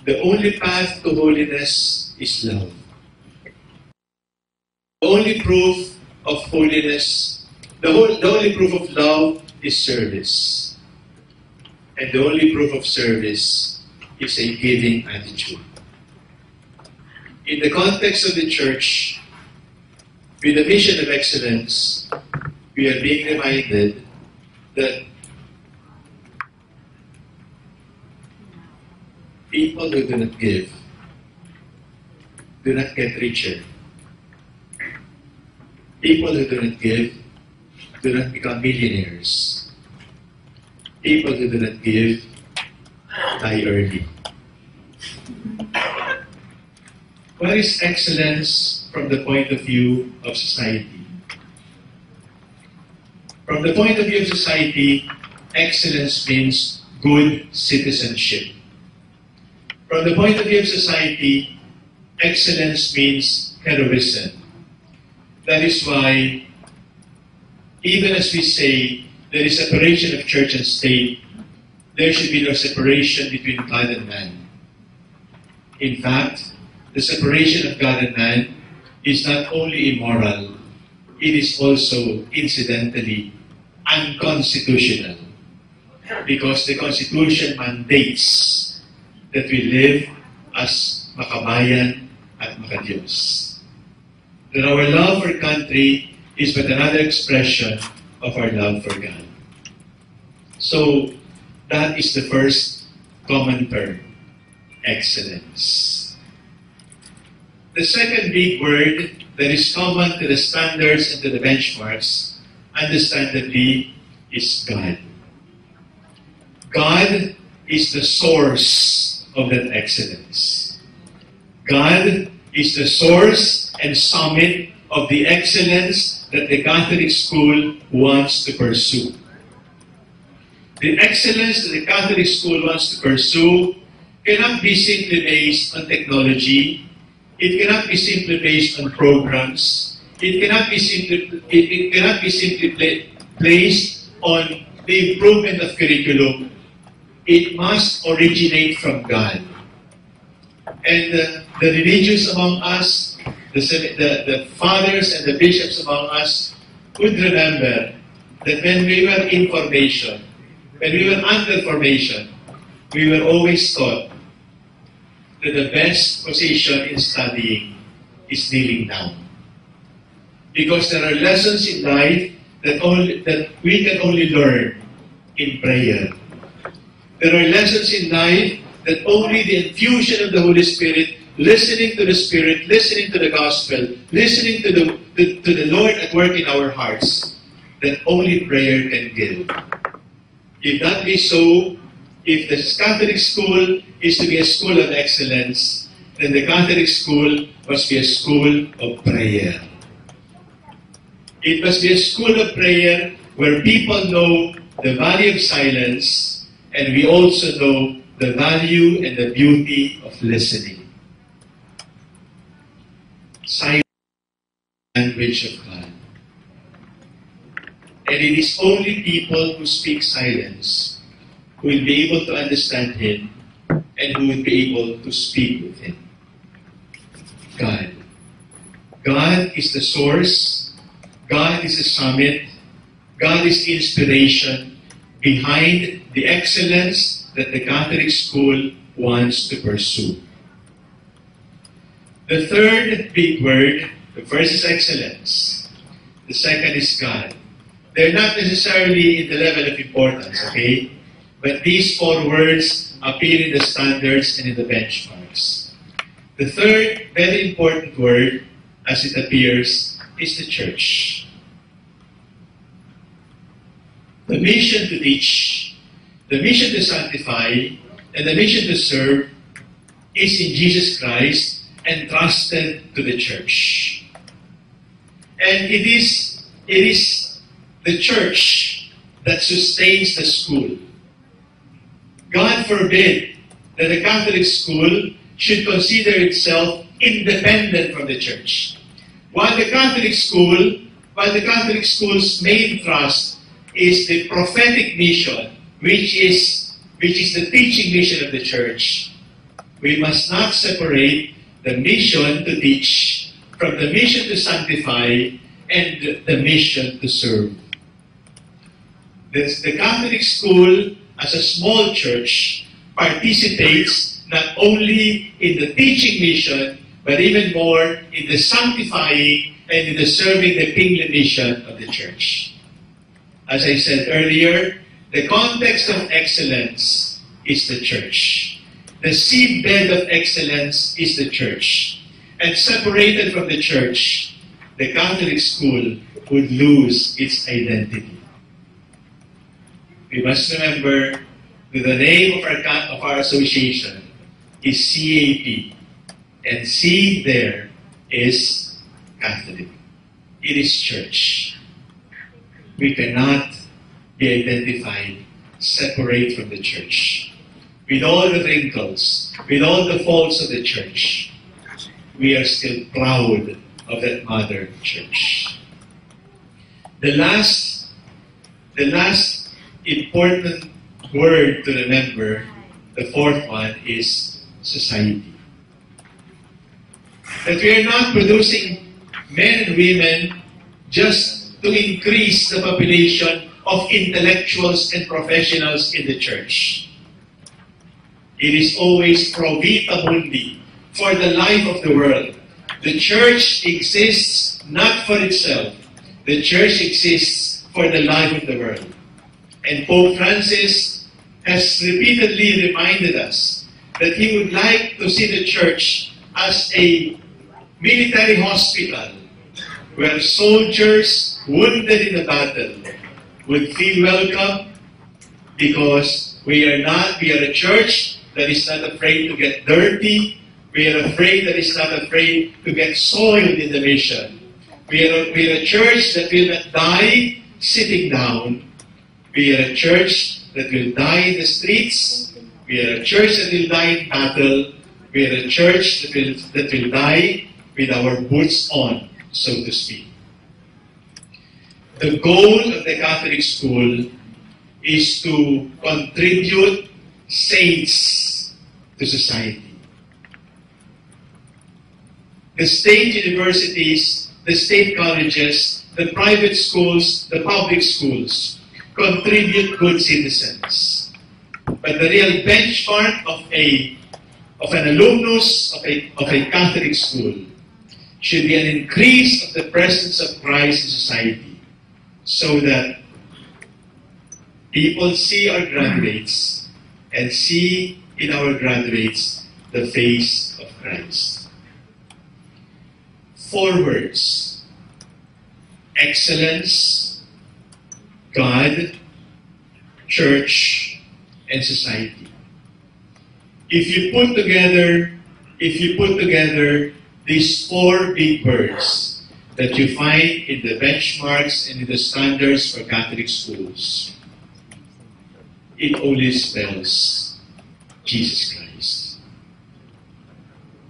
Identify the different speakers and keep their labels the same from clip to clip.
Speaker 1: The only path to holiness is love. The only proof of holiness, the only proof of love is service. And the only proof of service is a giving attitude. In the context of the church, with the mission of excellence, we are being reminded that people who do not give do not get richer. People who do not give do not become millionaires. People who do not give die early. What is excellence from the point of view of society? From the point of view of society, excellence means good citizenship. From the point of view of society, excellence means heroism. That is why, even as we say there is separation of church and state, there should be no separation between God and man. In fact, the separation of God and man is not only immoral, it is also incidentally unconstitutional. Because the Constitution mandates that we live as makabayan at makadiyos. That our love for country is but another expression of our love for God. So, that is the first common term, excellence. The second big word that is common to the standards and to the benchmarks, understandably, is God. God is the source of that excellence. God is the source and summit of the excellence that the Catholic school wants to pursue. The excellence that the Catholic school wants to pursue cannot be simply based on technology. It cannot be simply based on programs. It cannot be simply placed on the improvement of curriculum. It must originate from God. And the religious among us, the fathers and the bishops among us would remember that when we were in formation, when we were under formation, we were always taught that the best position in studying is kneeling down. Because there are lessons in life that we can only learn in prayer. There are lessons in life that only the infusion of the Holy Spirit, listening to the Spirit, listening to the Gospel, listening to the Lord at work in our hearts, that only prayer can give. If that be so, if the Catholic school is to be a school of excellence, then the Catholic school must be a school of prayer. It must be a school of prayer where people know the value of silence, and we also know the value and the beauty of listening. Silence is the language of God. And it is only people who speak silence who will be able to understand Him and who will be able to speak with Him. God. God is the source. God is the summit. God is the inspiration behind the excellence that the Catholic school wants to pursue. The third big word, the first is excellence. The second is God. They're not necessarily in the level of importance, okay? But these four words appear in the standards and in the benchmarks. The third very important word, as it appears, is the church. The mission to teach, the mission to sanctify, and the mission to serve is in Jesus Christ entrusted to the church. And it is the church that sustains the school. God forbid that the Catholic school should consider itself independent from the church. While the Catholic school's main thrust is the prophetic mission, which is the teaching mission of the church, we must not separate the mission to teach from the mission to sanctify and the mission to serve. The Catholic school, as a small church, participates not only in the teaching mission, but even more in the sanctifying and in the serving the kingly mission of the church. As I said earlier, the context of excellence is the church. The seedbed of excellence is the church. And separated from the church, the Catholic school would lose its identity. We must remember that the name of our association is Ceap, and C there is Catholic. It is church. We cannot be identified separate from the church. With all the wrinkles, with all the faults of the church, we are still proud of that mother church. The last important word to remember, the fourth one, is society. That we are not producing men and women just to increase the population of intellectuals and professionals in the church. It is always pro vita mundi, for the life of the world. The church exists not for itself. The church exists for the life of the world. And Pope Francis has repeatedly reminded us that he would like to see the church as a military hospital where soldiers wounded in the battle would feel welcome, because we are a church that is not afraid to get dirty. We are not afraid to get soiled in the mission. We are a church that will not die sitting down. We are a church that will die in the streets. We are a church that will die in battle. We are a church that will die with our boots on, so to speak. The goal of the Catholic school is to contribute saints to society. The state universities, the state colleges, the private schools, the public schools contribute good citizens. But the real benchmark of an alumnus of a Catholic school should be an increase of the presence of Christ in society, so that people see our graduates and see in our graduates the face of Christ. 4 words: excellence, God, church, and society. If you put together these 4 big words that you find in the benchmarks and in the standards for Catholic schools, it only spells Jesus Christ.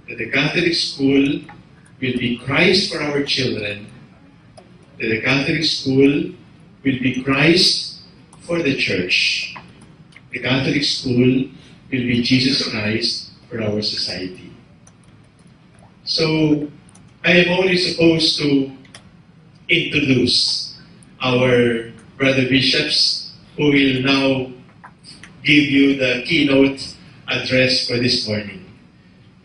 Speaker 1: That the Catholic school will be Christ for our children. That the Catholic school will be Christ for the church. The Catholic school will be Jesus Christ for our society. So, I am only supposed to introduce our brother bishops, who will now give you the keynote address for this morning.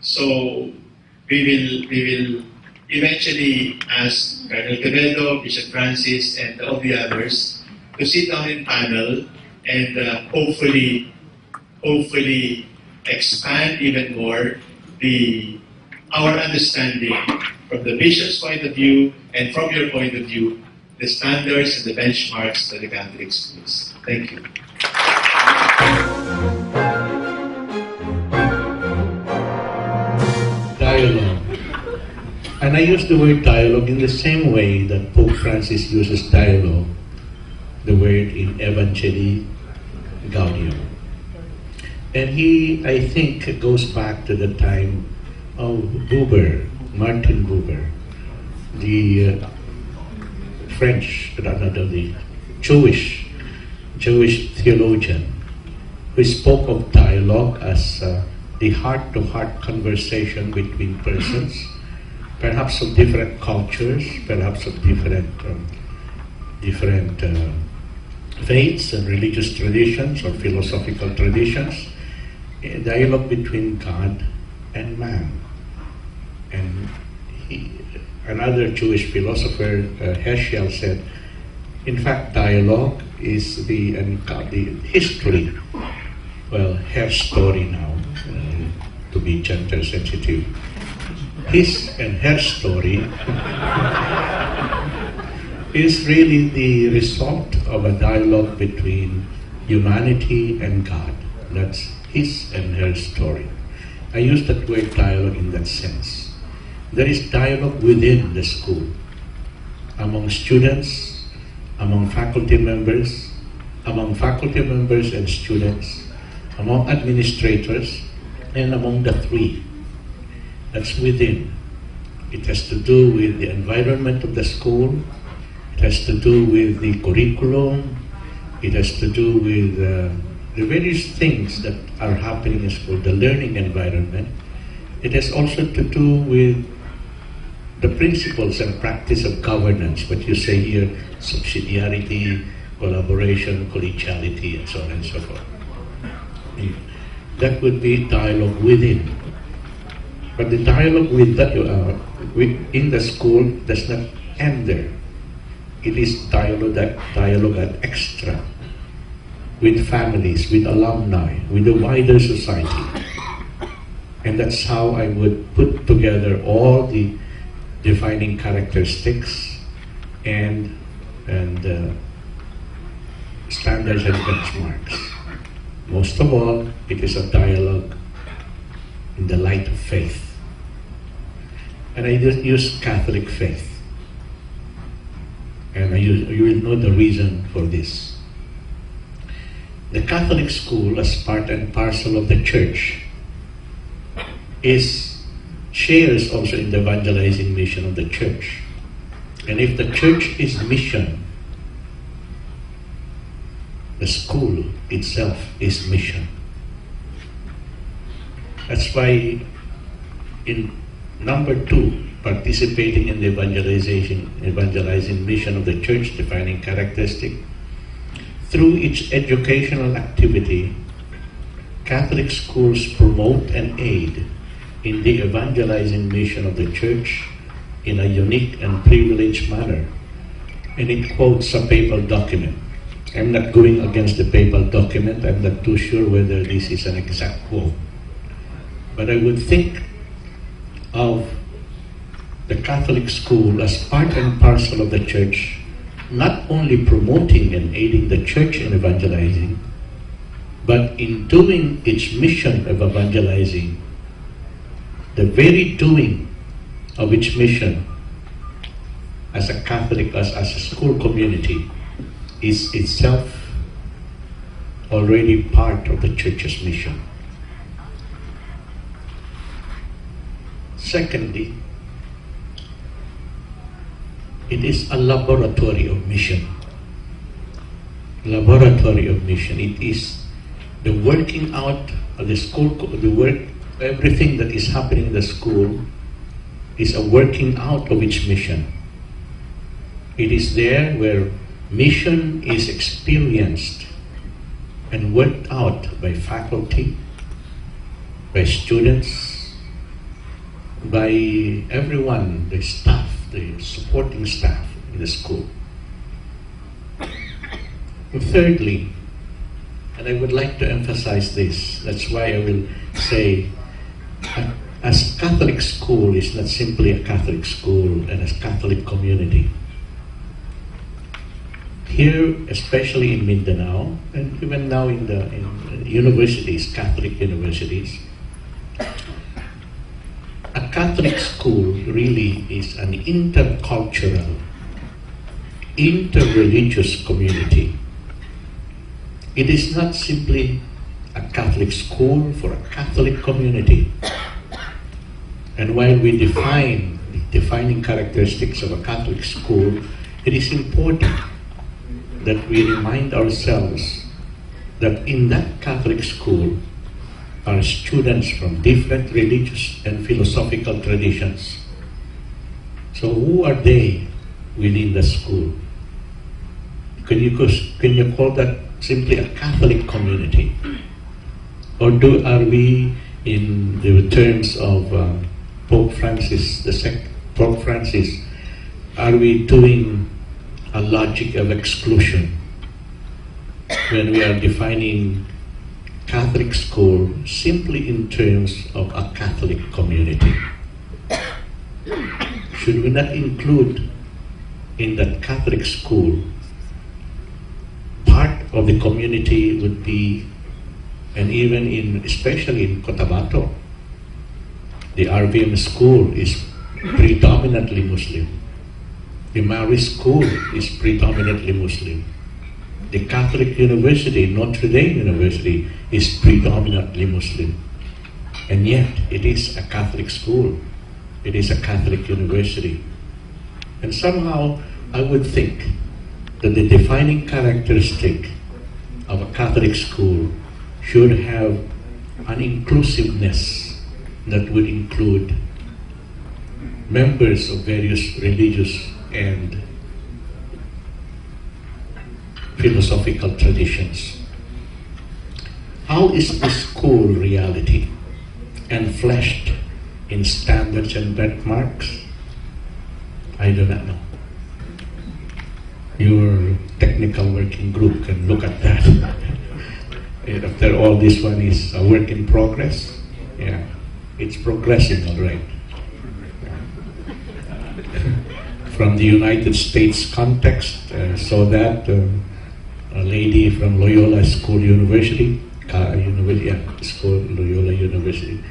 Speaker 1: So, we will eventually ask Cardinal Quevedo, Bishop Francis, and all the others to sit down in panel and hopefully expand even more our understanding from the bishop's point of view and from your point of view, the standards and the benchmarks of the Catholic schools. Thank you.
Speaker 2: Dialogue. And I use the word dialogue in the same way that Pope Francis uses dialogue, the word in Evangelii Gaudium. And he, I think, goes back to the time of Buber, Martin Buber, the the Jewish theologian, who spoke of dialogue as the heart-to-heart conversation between persons, perhaps of different cultures, perhaps of different faiths and religious traditions or philosophical traditions, a dialogue between God and man. And another Jewish philosopher, Heschel, said, in fact, dialogue is the history, well, her story now, to be gender sensitive. His and her story is really the result of a dialogue between humanity and God. That's his and her story. I use that word dialogue in that sense. There is dialogue within the school, among students, among faculty members and students, among administrators, and among the three. That's within. It has to do with the environment of the school. It has to do with the curriculum. It has to do with the various things that are happening in school, the learning environment. It has also to do with the principles and practice of governance, what you say here, subsidiarity, collaboration, collegiality, and so on and so forth. That would be dialogue within. But the dialogue in the school does not end there. It is dialogue at extra, with families, with alumni, with the wider society. And that's how I would put together all the defining characteristics and standards and benchmarks. Most of all, it is a dialogue in the light of faith. And I just use Catholic faith. And you will know the reason for this. The Catholic school, as part and parcel of the church, shares also in the evangelizing mission of the church. And if the church is mission, the school itself is mission. That's why in number 2, participating in the evangelizing mission of the church, defining characteristic, through its educational activity, Catholic schools promote and aid in the evangelizing mission of the church in a unique and privileged manner. And it quotes a papal document. I'm not going against the papal document. I'm not too sure whether this is an exact quote. But I would think of the Catholic school as part and parcel of the church, not only promoting and aiding the church in evangelizing, but in doing its mission of evangelizing, the very doing of its mission as a Catholic, as a school community, is itself already part of the church's mission. Secondly, it is a laboratory of mission. Laboratory of mission. It is the working out of the school, everything that is happening in the school is a working out of its mission. It is there where mission is experienced and worked out by faculty, by students, by everyone, the staff, the supporting staff in the school. And thirdly, and I would like to emphasize this, that's why I will say, as Catholic school is not simply a Catholic school and as Catholic community. Here, especially in Mindanao, and even now in universities, Catholic universities, a Catholic school really is an intercultural, interreligious community. It is not simply a Catholic school for a Catholic community. And while we define the defining characteristics of a Catholic school, it is important that we remind ourselves that in that Catholic school, are students from different religious and philosophical traditions. So who are they within the school? Can you call that simply a Catholic community? Or are we, in the terms of Pope Francis II, are we doing a logic of exclusion when we are defining Catholic school simply in terms of a Catholic community? Should we not include in that Catholic school part of the community would be, and even especially in Cotabato, the RVM school is predominantly Muslim. The Maori school is predominantly Muslim. The Catholic University, Notre Dame University, is predominantly Muslim. And yet, it is a Catholic school. It is a Catholic university. And somehow, I would think that the defining characteristic of a Catholic school should have an inclusiveness that would include members of various religious and philosophical traditions. How is this school reality enfleshed in standards and benchmarks? I do not know. Your technical working group can look at that. After all, this one is a work in progress. Yeah, it's progressing, all right. From the United States context, saw that a lady from Loyola School University, Loyola University.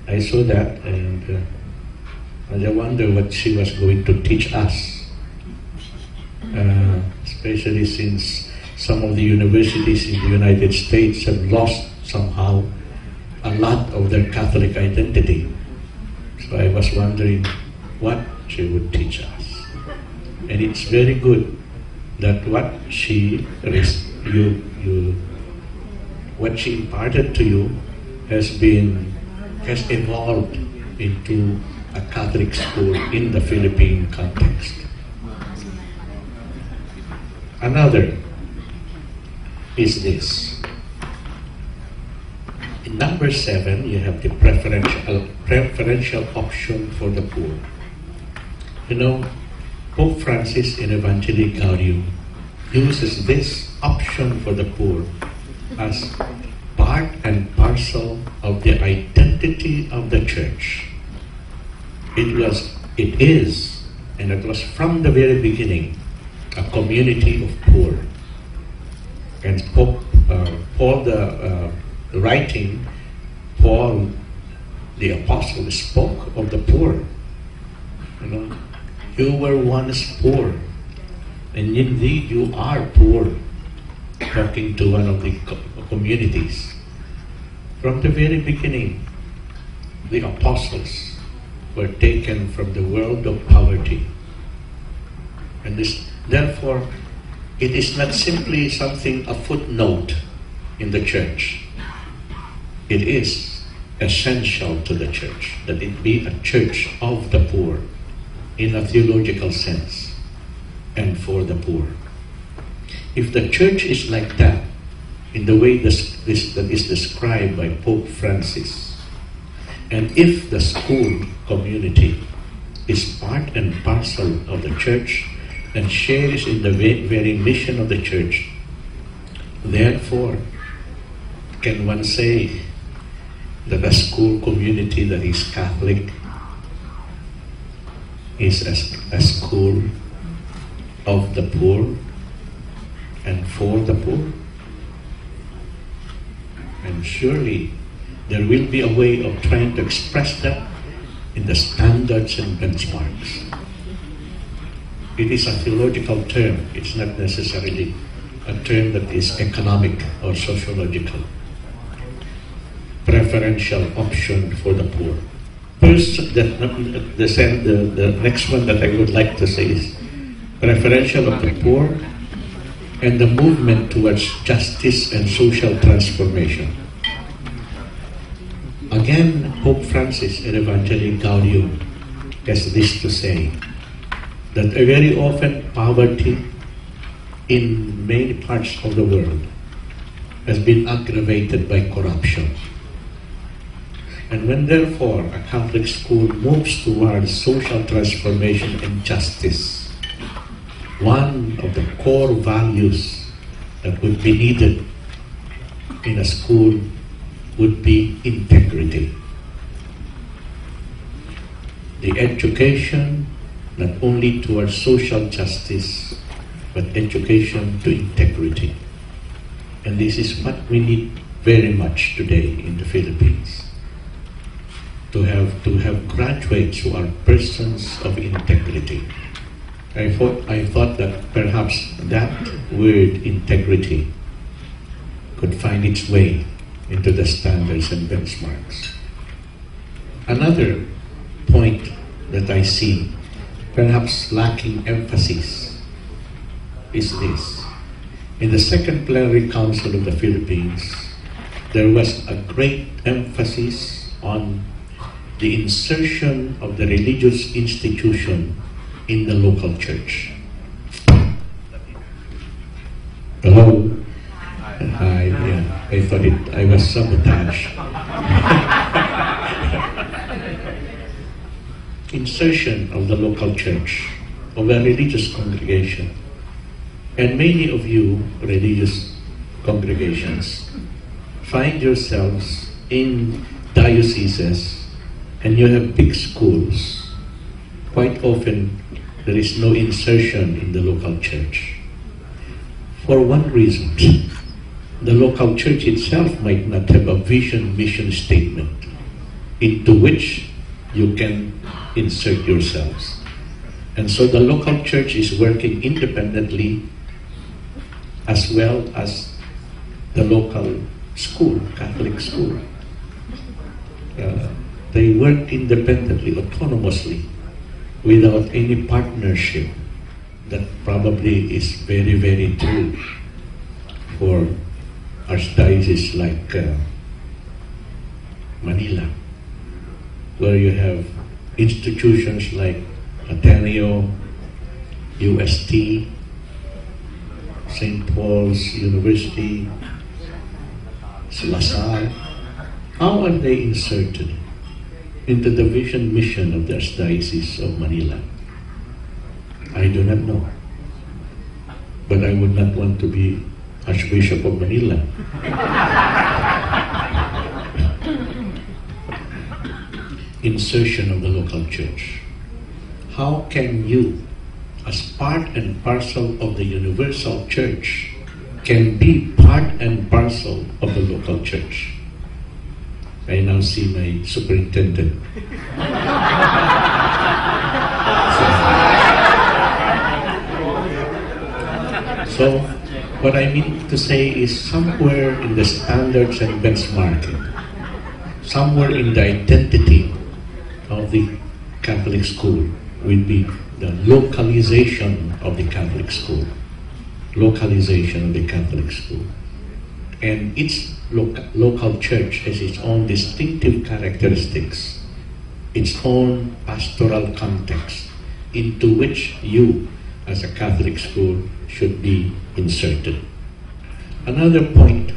Speaker 2: I saw that, and I wonder what she was going to teach us, especially since some of the universities in the United States have lost somehow a lot of their Catholic identity. So I was wondering what she would teach us. And it's very good that what she imparted to you has evolved into a Catholic school in the Philippine context. Another is this. In number 7, you have the preferential option for the poor. You know, Pope Francis in Evangelii Gaudium uses this option for the poor as part and parcel of the identity of the church. It is, and it was from the very beginning, a community of poor. And Paul, Paul the apostle, spoke of the poor. You know, you were once poor, and indeed you are poor, talking to one of the communities. From the very beginning, the apostles were taken from the world of poverty. And therefore, it is not simply a footnote in the church. It is essential to the church that it be a church of the poor in a theological sense and for the poor. If the church is like that, in the way that is described by Pope Francis, and if the school community is part and parcel of the church and shares in the very mission of the church, therefore, can one say that a school community that is Catholic is a school of the poor and for the poor? And surely there will be a way of trying to express that in the standards and benchmarks. It is a theological term. It's not necessarily a term that is economic or sociological. Preferential option for the poor. First, the next one that I would like to say is preferential of the poor and the movement towards justice and social transformation. Again, Pope Francis in Evangelii Gaudium has this to say, that very often poverty in many parts of the world has been aggravated by corruption. And when therefore a Catholic school moves towards social transformation and justice, one of the core values that would be needed in a school would be integrity. The education not only towards social justice, but education to integrity. And this is what we need very much today in the Philippines. To have graduates who are persons of integrity. I thought that perhaps that word integrity could find its way into the standards and benchmarks. Another point that I see perhaps lacking emphasis is this. In the Second Plenary Council of the Philippines, there was a great emphasis on the insertion of the religious institution in the local church. Hello? Hi, yeah. I thought I was sabotaged. Insertion of the local church, of a religious congregation. And many of you, religious congregations, find yourselves in dioceses and you have big schools. Quite often, there is no insertion in the local church. For one reason, the local church itself might not have a mission statement into which you can insert yourselves. And so the local church is working independently as well as the local school, Catholic school. They work independently, autonomously, without any partnership. That probably is very, very true for archdioceses like Manila, where you have institutions like Ateneo, UST, St. Paul's University, LaSalle. How are they inserted into the vision mission of the Archdiocese of Manila? I do not know. But I would not want to be Archbishop of Manila. Insertion of the local church. How can you, as part and parcel of the universal church, can be part and parcel of the local church? I now see my superintendent. So, what I mean to say is somewhere in the standards and benchmarking, somewhere in the identity of the Catholic school will be the localization of the Catholic school. Localization of the Catholic school. And its local church has its own distinctive characteristics, its own pastoral context, into which you, as a Catholic school, should be inserted. Another point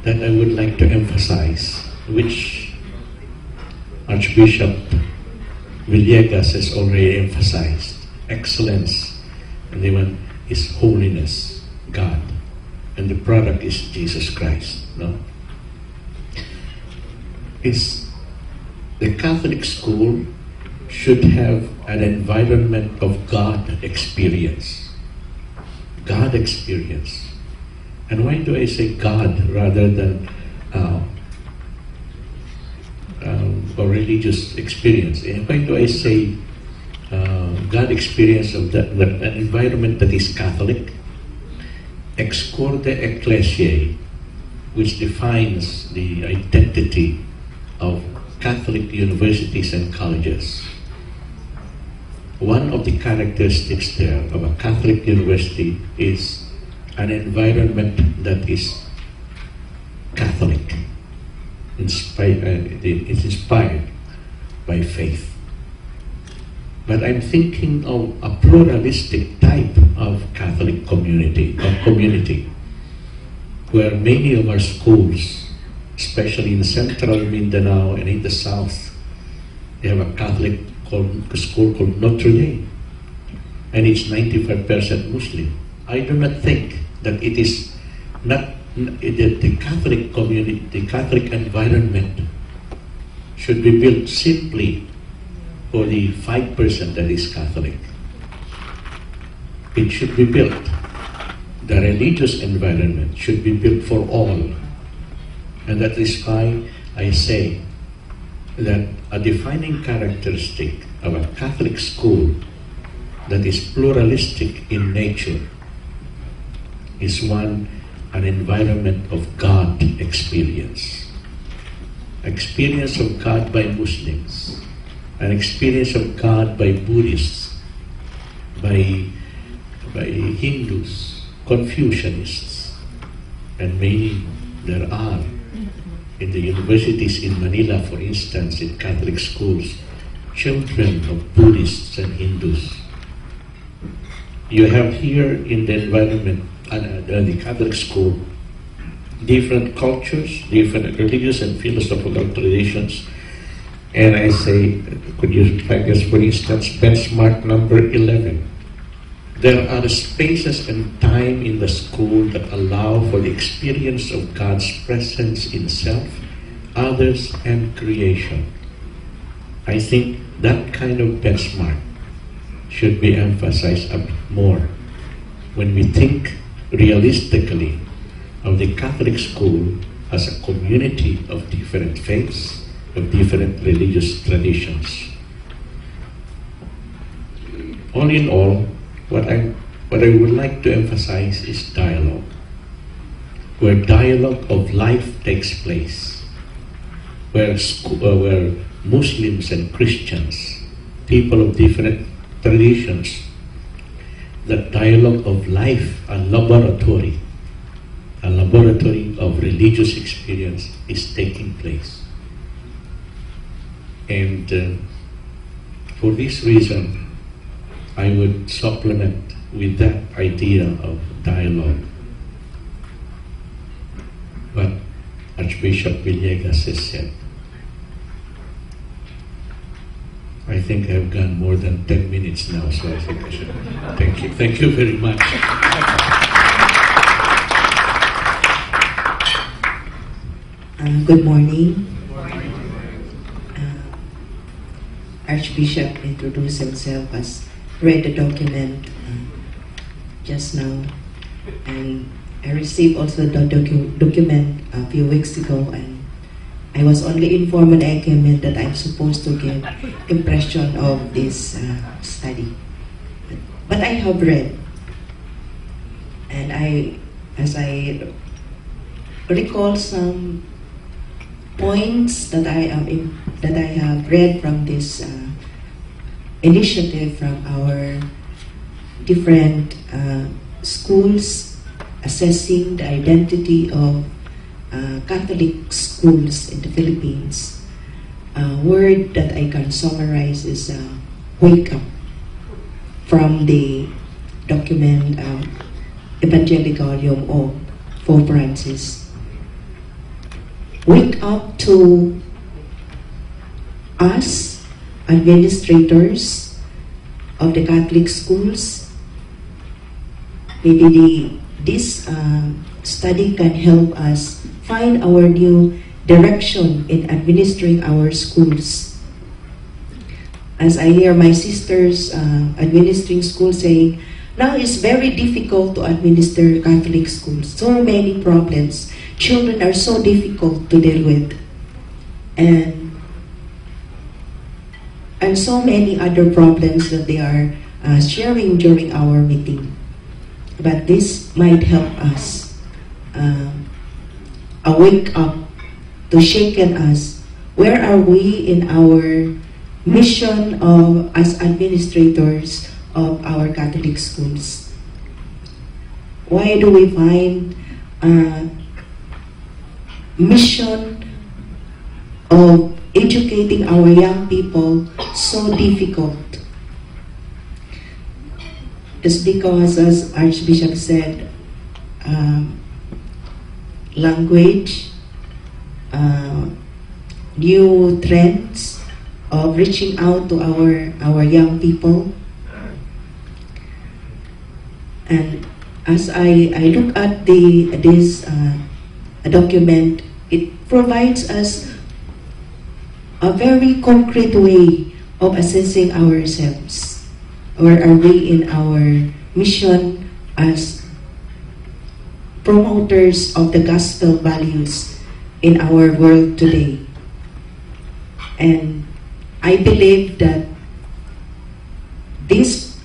Speaker 2: that I would like to emphasize, which Archbishop Villegas has already emphasized, excellence, and the one is holiness, God, and the product is Jesus Christ. No? Is the Catholic school should have an environment of God experience. God experience. And why do I say God rather than or religious experience? And why do I say God experience of an environment that is Catholic? Ex corde ecclesiae, which defines the identity of Catholic universities and colleges. One of the characteristics there of a Catholic university is an environment that is Catholic. it's inspired by faith. But I'm thinking of a pluralistic type of Catholic community, where many of our schools, especially in central Mindanao and in the south, they have a Catholic school called Notre Dame, and it's 95% Muslim. I do not think that it is not the Catholic community, the Catholic environment should be built simply for the 5% that is Catholic. It should be built, the religious environment should be built for all. And that is why I say that a defining characteristic of a Catholic school that is pluralistic in nature is an environment of God experience. Experience of God by Muslims, an experience of God by Buddhists, by Hindus, Confucianists, and many there are in the universities in Manila, for instance, in Catholic schools, children of Buddhists and Hindus. You have here in the environment, the Catholic school, different cultures, different religious and philosophical traditions. And I say, could you take us, for instance, benchmark number 11. There are spaces and time in the school that allow for the experience of God's presence in self, others, and creation. I think that kind of benchmark should be emphasized a bit more when we think realistically of the Catholic school as a community of different faiths, of different religious traditions. All in all, what I would like to emphasize is dialogue, where dialogue of life takes place, where Muslims and Christians, people of different traditions, that dialogue of life, a laboratory of religious experience is taking place. And for this reason, I would supplement with that idea of dialogue what Archbishop Villegas has said. I think I've gone more than 10 minutes now, so I think I should. Thank you. Thank you very much.
Speaker 3: Good morning. Archbishop introduced himself as read the document just now, and I received also the document a few weeks ago, and I was only informed when I came in that I'm supposed to give impression of this study. But I have read, and as I recall some points that I have read from this initiative from our different schools assessing the identity of Catholic schools in the Philippines. A word that I can summarize is wake up, from the document Evangelicalium of Pope Francis. Wake up to us, administrators of the Catholic schools. Maybe this study can help us find our new direction in administering our schools. As I hear my sisters administering schools saying, now it's very difficult to administer Catholic schools. So many problems. Children are so difficult to deal with. And so many other problems that they are sharing during our meeting. But this might help us wake up, to shaken us. Where are we in our mission of as administrators of our Catholic schools? Why do we find mission of educating our young people so difficult. Just because, as Archbishop said, language, new trends of reaching out to our young people. And as I look at this document, it provides us a very concrete way of assessing ourselves. Where are we in our mission as promoters of the gospel values in our world today? And I believe that this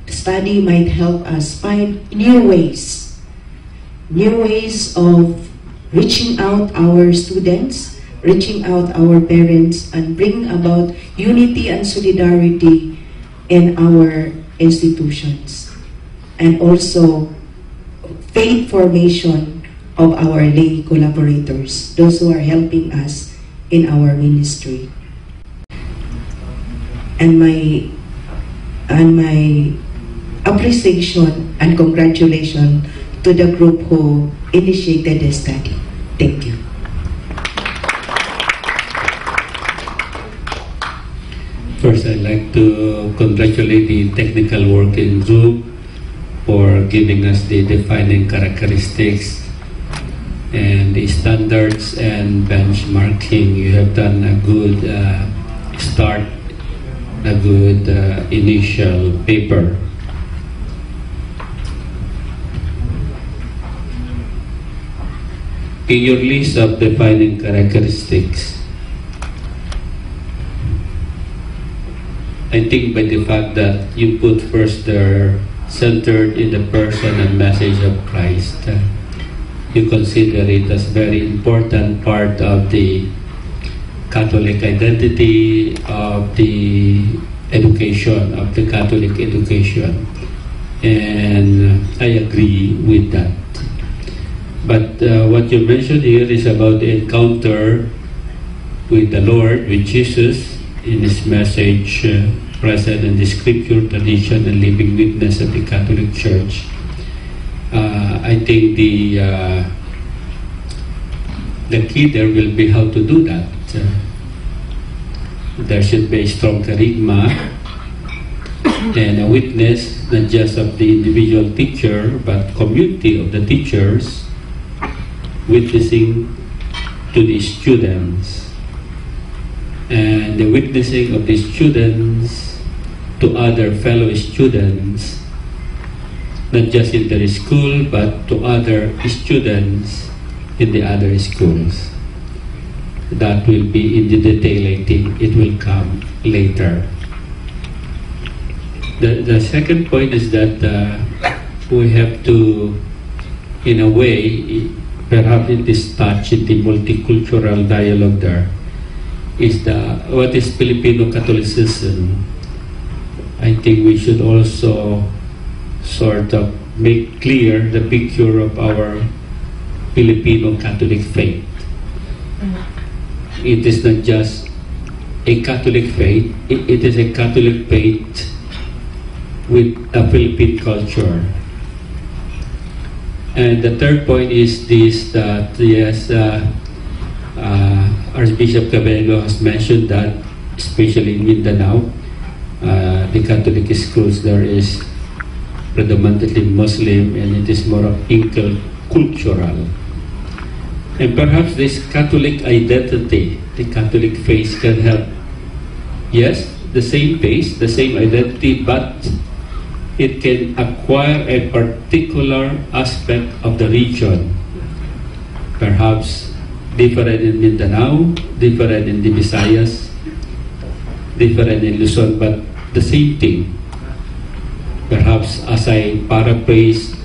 Speaker 3: study might help us find new ways of reaching out our students, reaching out our parents, and bring about unity and solidarity in our institutions, and also faith formation of our lay collaborators, those who are helping us in our ministry. And my appreciation and congratulations to the group who initiated the study. Thank you.
Speaker 2: First, I'd like to congratulate the technical working group for giving us the defining characteristics and the standards and benchmarking. You have done a good start, a good initial paper. In your list of defining characteristics, I think by the fact that you put first the centered in the person and message of Christ, you consider it as very important part of the Catholic identity, of the education, of the Catholic education. And I agree with that. But what you mentioned here is about the encounter with the Lord, with Jesus, in His message present in the scripture, tradition, and living witness of the Catholic Church. I think the key there will be how to do that. There should be a strong charisma and a witness, not just of the individual teacher, but community of the teachers, witnessing to the students, and the witnessing of the students to other fellow students, not just in their school, but to other students in the other schools. That will be in the detail, I think it will come later. The second point is that we have to, in a way, perhaps it is touched in the multicultural dialogue there, is what is Filipino Catholicism. I think we should also sort of make clear the picture of our Filipino Catholic faith. It is not just a Catholic faith, it is a Catholic faith with a Philippine culture. And the third point is this, that yes, Archbishop Cabello has mentioned that, especially in Mindanao, the Catholic schools there is predominantly Muslim, and it is more of intercultural. And perhaps this Catholic identity, the Catholic faith can help. Yes, the same faith, the same identity, but it can acquire a particular aspect of the region. Perhaps different in Mindanao, different in the Visayas, different in Luzon, but the same thing. Perhaps as I paraphrase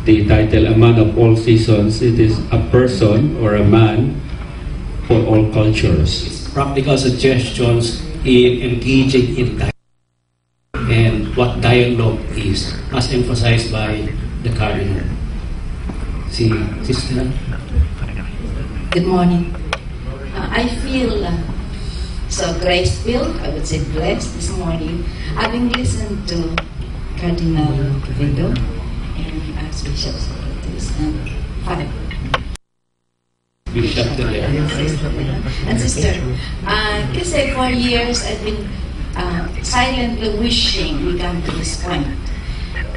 Speaker 2: the title, A Man of All Seasons, it is a person or a man for all cultures.
Speaker 4: Practical suggestions in engaging in dialogue and what dialogue is, as emphasized by the Cardinal. See, Sister?
Speaker 5: Good morning. I feel so grace-filled, I would say blessed this morning, having listened to Cardinal Quevedo and Archbishop and Father.
Speaker 4: Bishop
Speaker 5: And Sister, kasi for years I've been silently wishing we come to this point.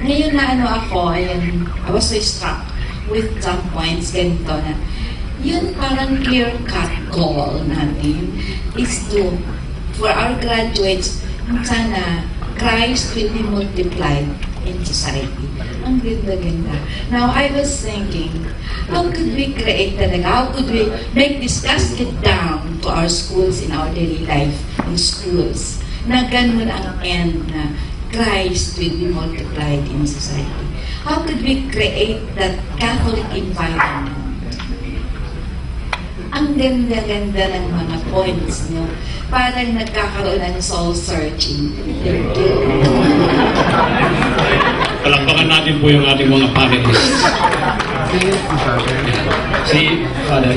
Speaker 5: Ngayon na ako, I was so struck with some points ganito na yun parang clear-cut goal natin is to, for our graduates, sana Christ will be multiplied in society. Ang ganda-ganda. Now, I was thinking, how could we create talaga? How could we make this cascade down to our schools in our daily life in schools? Na ganun ang end na Christ will be multiplied in society. How could we create that Catholic environment? Ang ganda-ganda ng mga points nyo. Parang nagkakaroon ng soul searching.
Speaker 4: Palakpakan natin po yung ating mga panelists. Si Father.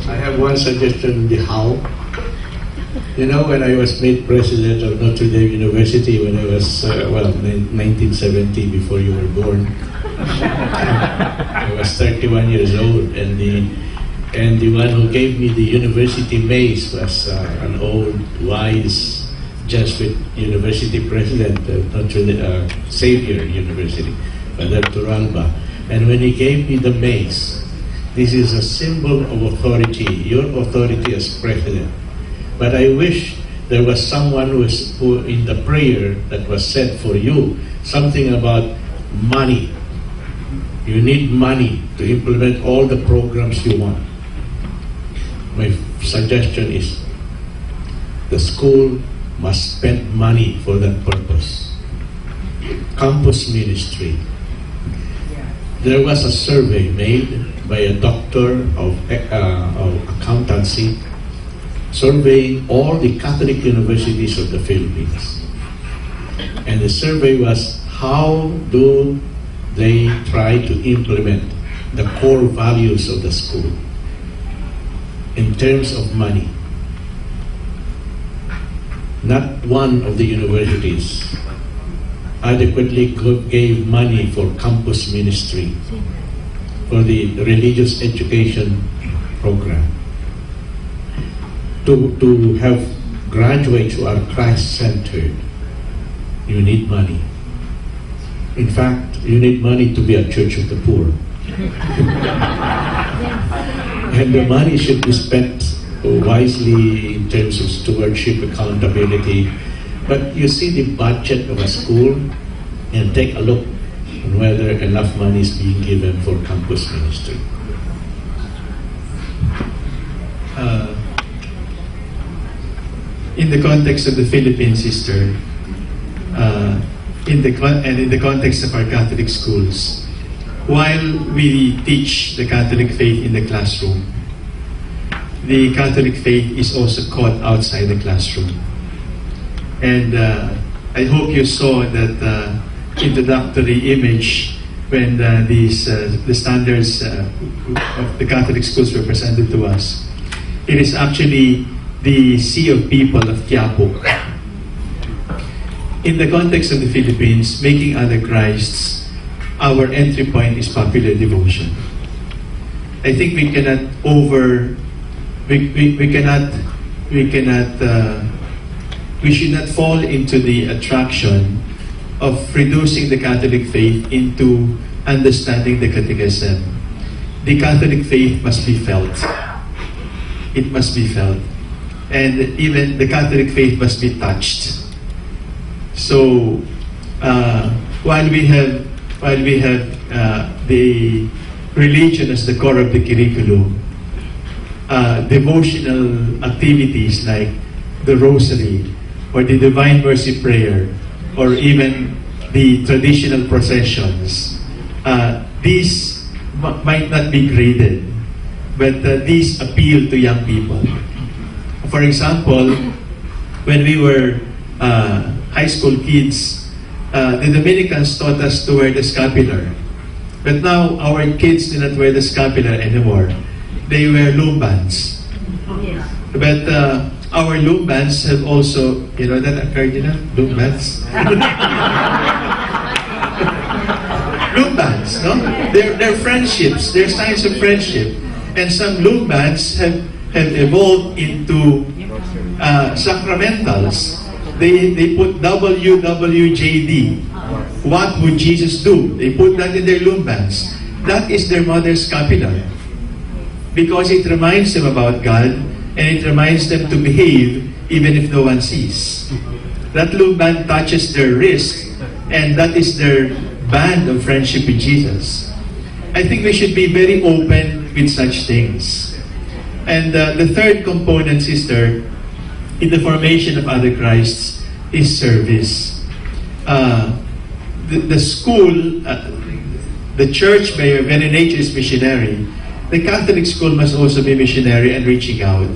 Speaker 2: I have one suggestion, the how. You know, when I was made president of Notre Dame University when I was, 1970, before you were born, I was 31 years old, and the one who gave me the university mace was an old, wise Jesuit university president of Notre Dame, Xavier University, Father Turalba. And when he gave me the mace, this is a symbol of authority, your authority as president. But I wish there was someone who in the prayer that was said for you, something about money. You need money to implement all the programs you want. My suggestion is the school must spend money for that purpose. Campus ministry. There was a survey made by a doctor of accountancy surveying all the Catholic universities of the Philippines. And the survey was, how do they try to implement the core values of the school in terms of money? Not one of the universities adequately gave money for campus ministry, for the religious education program. To have graduates who are Christ-centered, you need money. In fact, you need money to be a church of the poor. And the money should be spent wisely in terms of stewardship, accountability. But you see the budget of a school and take a look on whether enough money is being given for campus ministry.
Speaker 1: In the context of the Philippine sister, in the context of our Catholic schools, while we teach the Catholic faith in the classroom, the Catholic faith is also taught outside the classroom. And I hope you saw that introductory image when the standards of the Catholic schools were presented to us. It is actually the Sea of People of Quiapo. In the context of the Philippines, making other Christs, our entry point is popular devotion. I think we should not fall into the attraction of reducing the Catholic faith into understanding the catechism. The Catholic faith must be felt. It must be felt. And even the Catholic faith must be touched. So, while we have the religion as the core of the curriculum, devotional activities like the Rosary or the Divine Mercy Prayer or even the traditional processions, these might not be graded, but these appeal to young people. For example, when we were high school kids, the Dominicans taught us to wear the scapular. But now, our kids do not wear the scapular anymore. They wear loombands. But our loombands have also, you know that occurred, you know? Loombands? Loombands, no? They're friendships. They're signs of friendship. And some loombands have evolved into sacramentals. They put WWJD. What would Jesus do? They put that in their loombands. That is their mother's scapular. Because it reminds them about God, and it reminds them to behave even if no one sees. That loomband touches their wrist, and that is their band of friendship with Jesus. I think we should be very open with such things. And the third component, sister, in the formation of other Christs is service. The school, the church by very nature is missionary. The Catholic school must also be missionary and reaching out.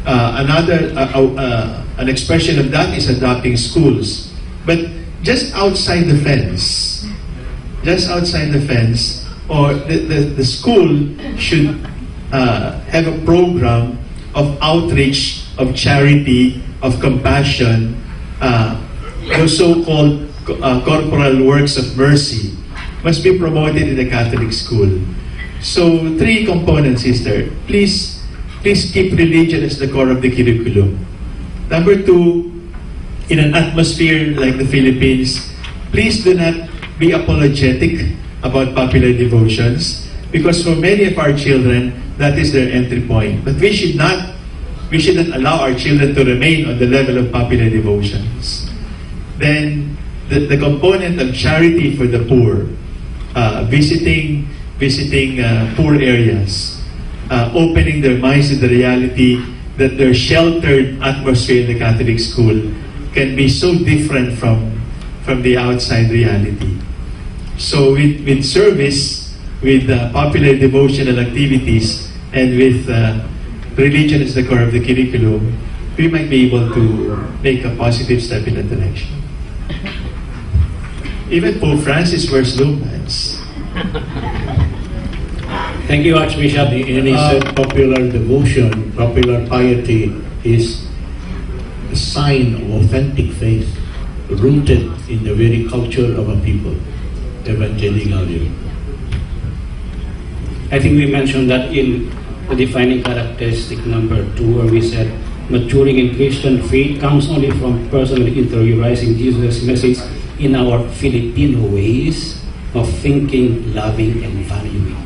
Speaker 1: An expression of that is adopting schools. But just outside the fence, or the school should have a program of outreach, of charity, of compassion, those so-called corporal works of mercy must be promoted in the Catholic school. So, three components, sister. Please keep religion as the core of the curriculum. Number two, in an atmosphere like the Philippines, please do not be apologetic about popular devotions, because for many of our children, that is their entry point. But we shouldn't allow our children to remain on the level of popular devotions. Then, the component of charity for the poor, visiting poor areas, opening their minds to the reality that their sheltered atmosphere in the Catholic school can be so different from the outside reality. So with service, with popular devotional activities, and with religion as the core of the curriculum, we might be able to make a positive step in that direction. Even Pope Francis wears loombands.
Speaker 4: Thank you, Archbishop.
Speaker 2: And he said popular devotion, popular piety is a sign of authentic faith rooted in the very culture of a people. Evangelical.
Speaker 4: I think we mentioned that in the defining characteristic number 2, where we said maturing in Christian faith comes only from personally interiorizing Jesus' message in our Filipino ways of thinking, loving, and valuing.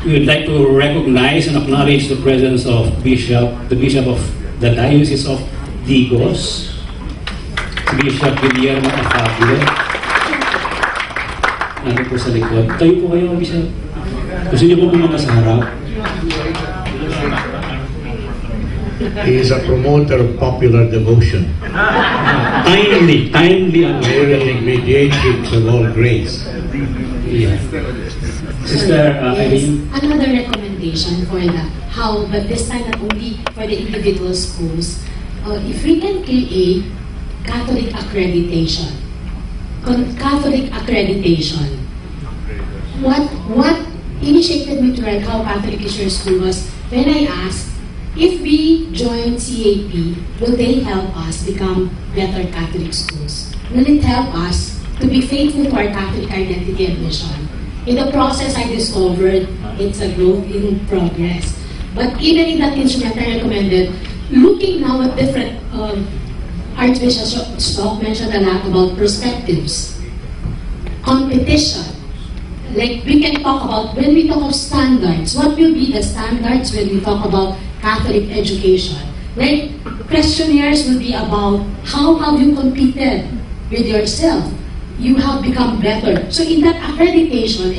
Speaker 4: We would like to recognize and acknowledge the presence of the Bishop of the Diocese of Digos, Bishop Guillermo Afabio. Ano po sa likod? Tayo po kayo, Bishop. Gusto niyo po pumunta sa harap?
Speaker 2: He is a promoter of popular devotion.
Speaker 4: Timely
Speaker 2: Very mediatrix of all grace.
Speaker 4: Yeah. Sister Irene?
Speaker 6: Another recommendation for that, but this time not only for the individual schools, if we can create Catholic accreditation. What initiated me to write How Catholic is Your School was when I asked, if we join CAP, will they help us become better Catholic schools? Will it help us to be faithful to our Catholic identity and mission? In the process, I discovered it's a growth in progress. But even in that instrument, I recommended looking now at different, Archbishop Stock mentioned a lot about perspectives, competition. Like we can talk about, when we talk of standards, what will be the standards when we talk about Catholic education? Like questionnaires will be about how have you competed with yourself? You have become better. So in that accreditation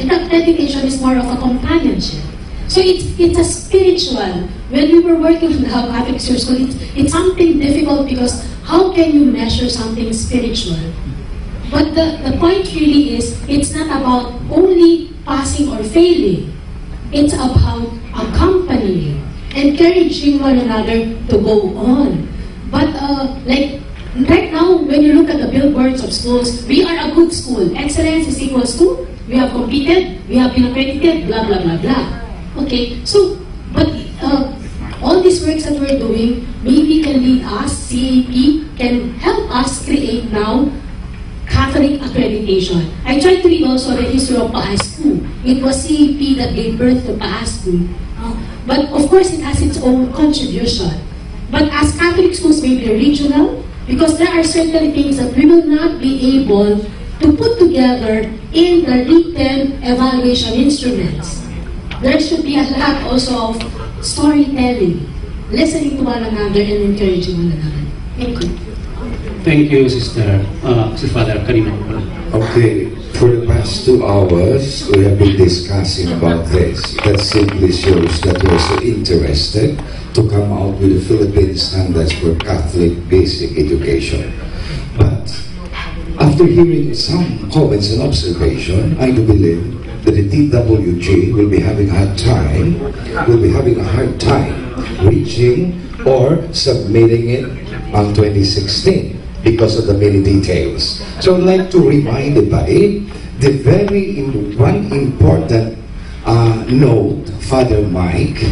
Speaker 6: is more of a companionship. So it's a spiritual. When we were working on the Catholic School, it's something difficult because how can you measure something spiritual? But the point really is, it's not about only passing or failing. It's about accompanying, encouraging one another to go on. But like Right now, when you look at the billboards of schools, we are a good school. Excellence is equals to, we have competed, we have been accredited, blah, blah, blah, blah. Okay, so, but all these works that we're doing, maybe can lead us, CAP, can help us create now Catholic accreditation. I tried to read also the history of PASCU. It was CAP that gave birth to PASCU. But of course, it has its own contribution. But as Catholic schools may be regional, because there are certain things that we will not be able to put together in the written evaluation instruments. There should be a lot also of storytelling, listening to one another and encouraging one another. Thank you.
Speaker 4: Thank you, Sister. Si Father, kanina po pala.
Speaker 7: Okay, for the past 2 hours, we have been discussing about this. That simply shows that we're so interested to come out with the Philippine standards for Catholic basic education. But after hearing some comments and observation, I do believe that the TWG will be having a hard time reaching or submitting it on 2016 because of the many details. So I'd like to remind everybody the one important note, Father Mike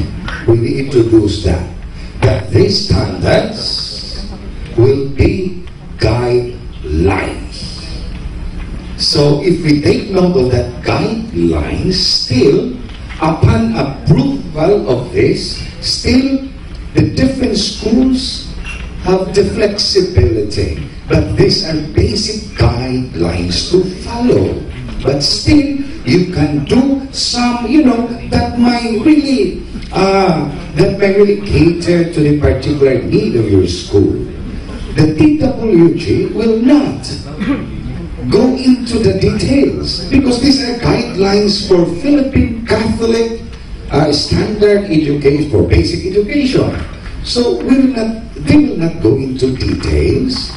Speaker 7: will introduce that these standards will be guidelines. So if we take note of that guidelines, still, upon approval of this, still the different schools have the flexibility. But these are basic guidelines to follow. But still, you can do some, that might really cater to the particular need of your school. The TWG will not go into the details because these are guidelines for Philippine Catholic standard education, for basic education. So they will not go into details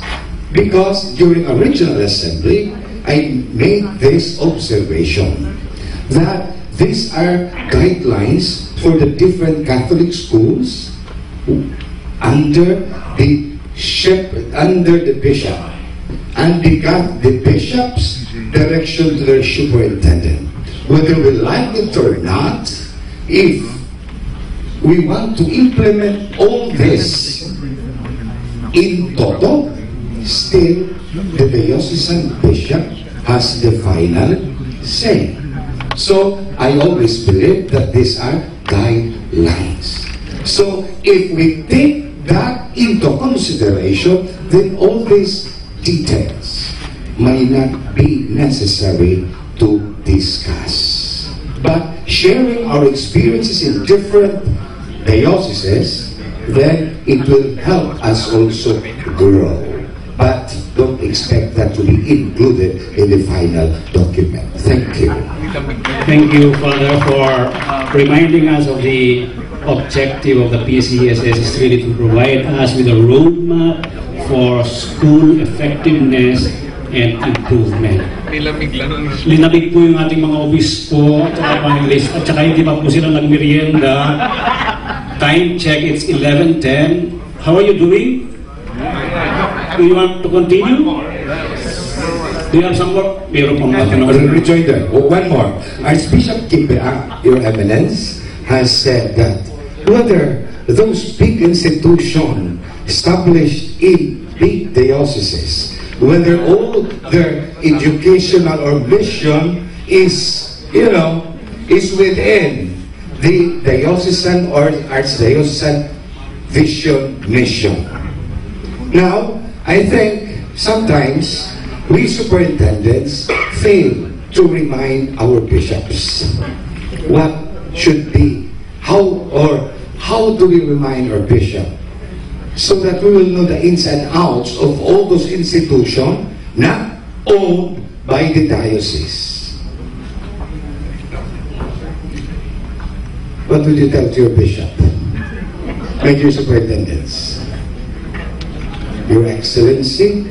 Speaker 7: because during original assembly, I made this observation that these are guidelines for the different Catholic schools under the bishop, and the bishop's direction to their superintendent. Whether we like it or not, if we want to implement all this in toto, still the diocesan bishop has the final say. So I always believe that these are guidelines. So if we take that into consideration, then all these details may not be necessary to discuss. But sharing our experiences in different dioceses, then it will help us also grow. But don't expect that to be included in the final document. Thank you.
Speaker 4: Thank you, Father, for reminding us of the objective of the PCSS is really to provide us with a roadmap for school effectiveness and improvement. Linamig po yung ating mga obispo at saka pangilis at saka hindi pa po sila nagmerienda. Time check, it's 11:10. How are you doing? Do you want to continue? Do you have some more?
Speaker 7: Rejoinder. One more. Archbishop Kimbea, Your Eminence, has said that whether those big institutions established in big dioceses, whether all their educational or mission is within the diocesan or archdiocesan vision mission. Now, I think sometimes we superintendents fail to remind our bishops what should be, how do we remind our bishop so that we will know the ins and outs of all those institutions not owned by the diocese. What would you tell to your bishop? My dear superintendents, Your Excellency,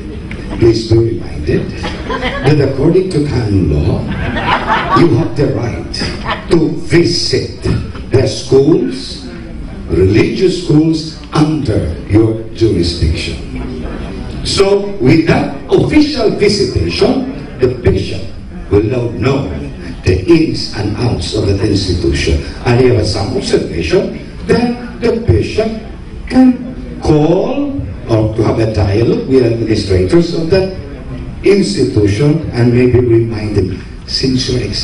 Speaker 7: please be reminded that according to canon law, you have the right to visit the schools, religious schools under your jurisdiction. So, with that official visitation, the bishop will now know the ins and outs of that institution. And if he has some observation, then the bishop can call or to have a dialogue with administrators of that institution and maybe remind them, since your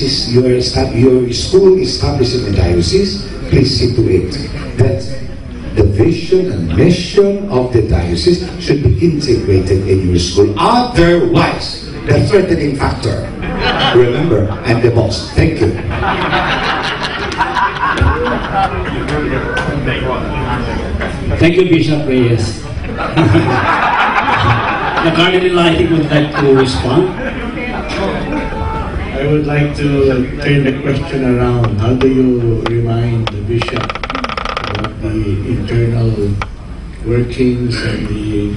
Speaker 7: school established in the diocese, please see to it that the vision and mission of the diocese should be integrated in your school. Otherwise, the threatening factor. Remember, I'm the boss. Thank you.
Speaker 4: Thank you, Bishop Reyes. The Cardinal, I think, would like to respond.
Speaker 2: I would like to turn the question around. How do you remind the bishop about the internal workings and the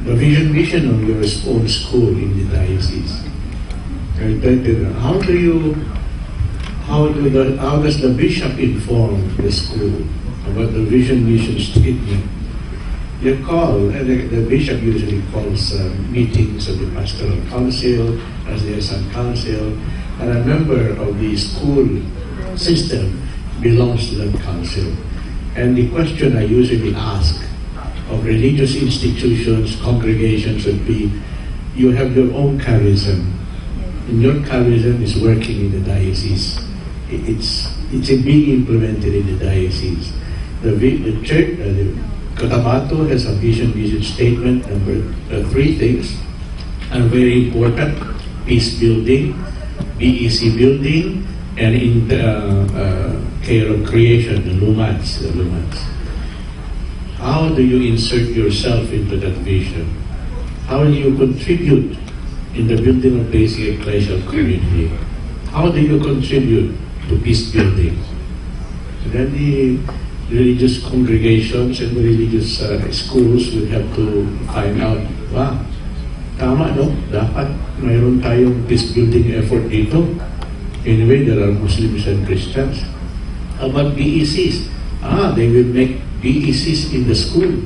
Speaker 2: vision of your own school in the diocese? How does the bishop inform the school about the vision statement? The bishop usually calls meetings of the pastoral council, as there is some council, and a member of the school system belongs to that council. And the question I usually ask of religious institutions, congregations would be, you have your own charism, and your charism is working in the diocese. It's being implemented in the diocese. The church, Cotabato has a vision statement. Number 3 things are very important: peace building, BEC building, and in care of creation, the lumats. How do you insert yourself into that vision? How do you contribute in the building of basic ecclesial community? How do you contribute to peace building? So then the religious congregations and religious schools will have to find out, wow, tama no? Dapat mayroon tayong peace building effort dito. Anyway, there are Muslims and Christians. How about BECs? They will make BECs in the school.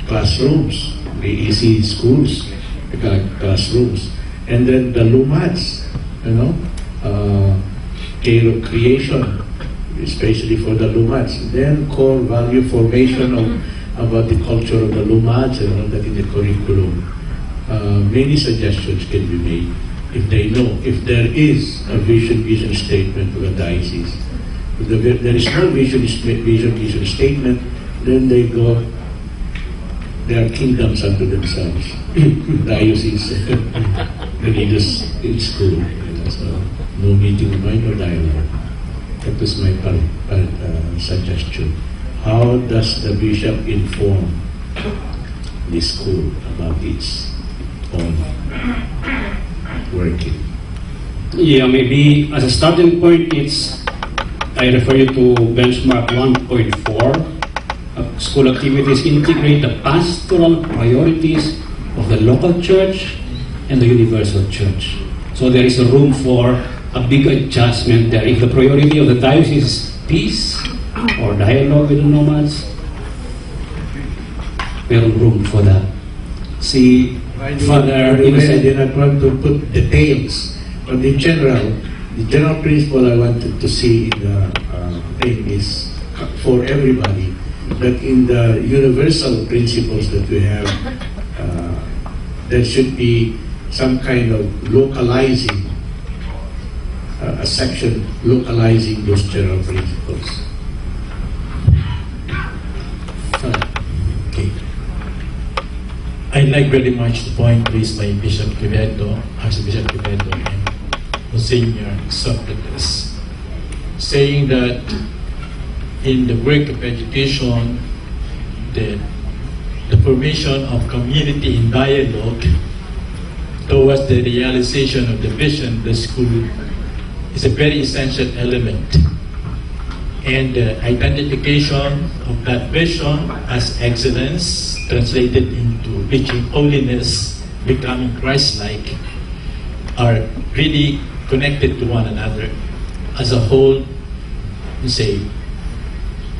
Speaker 2: Classrooms. BEC schools. Classrooms. And then the lumats, care of creation, especially for the lumats. Then core value formation about the culture of the lumats and all that in the curriculum. Many suggestions can be made if they know, if there is a vision statement for a diocese. If there is no vision statement, then they are kingdoms unto themselves. Diocese, religious school. So no meeting of mind or dialogue. That was my suggestion. How does the bishop inform the school about its own working?
Speaker 4: Yeah, maybe as a starting point, I refer you to benchmark 1.4. School activities integrate the pastoral priorities of the local church and the universal church. So there is a room for a big adjustment there. If the priority of the diocese is peace or dialogue with the nomads, we have room for that. See, Father,
Speaker 2: I did not want to put details, but in general, the general principle I wanted to see in the thing is for everybody, that in the universal principles that we have, there should be some kind of localizing, a section localizing those general principles.
Speaker 8: Okay. I like very much the point raised by Bishop Quevedo, Archbishop Quevedo, and Monsignor Socrates, saying that in the work of education, the formation of community in dialogue towards the realization of the vision of the school is a very essential element. And the identification of that vision as excellence translated into reaching holiness, becoming Christ-like, are really connected to one another. As a whole, you say,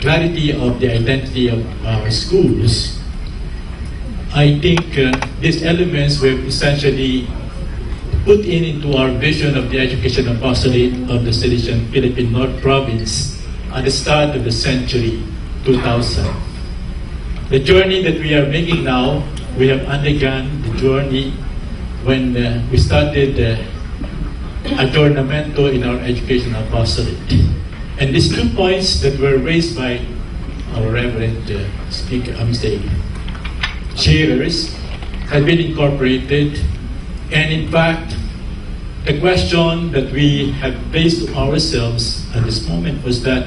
Speaker 8: clarity of the identity of our schools I think these elements were essentially put into our vision of the education apostolate of the Salesian Philippine North Province at the start of the century 2000. The journey that we are making now, we have undergone the journey when we started aggiornamento in our education apostolate. And these 2 points that were raised by our Reverend sharers have been incorporated. And in fact, the question that we have placed to ourselves at this moment was that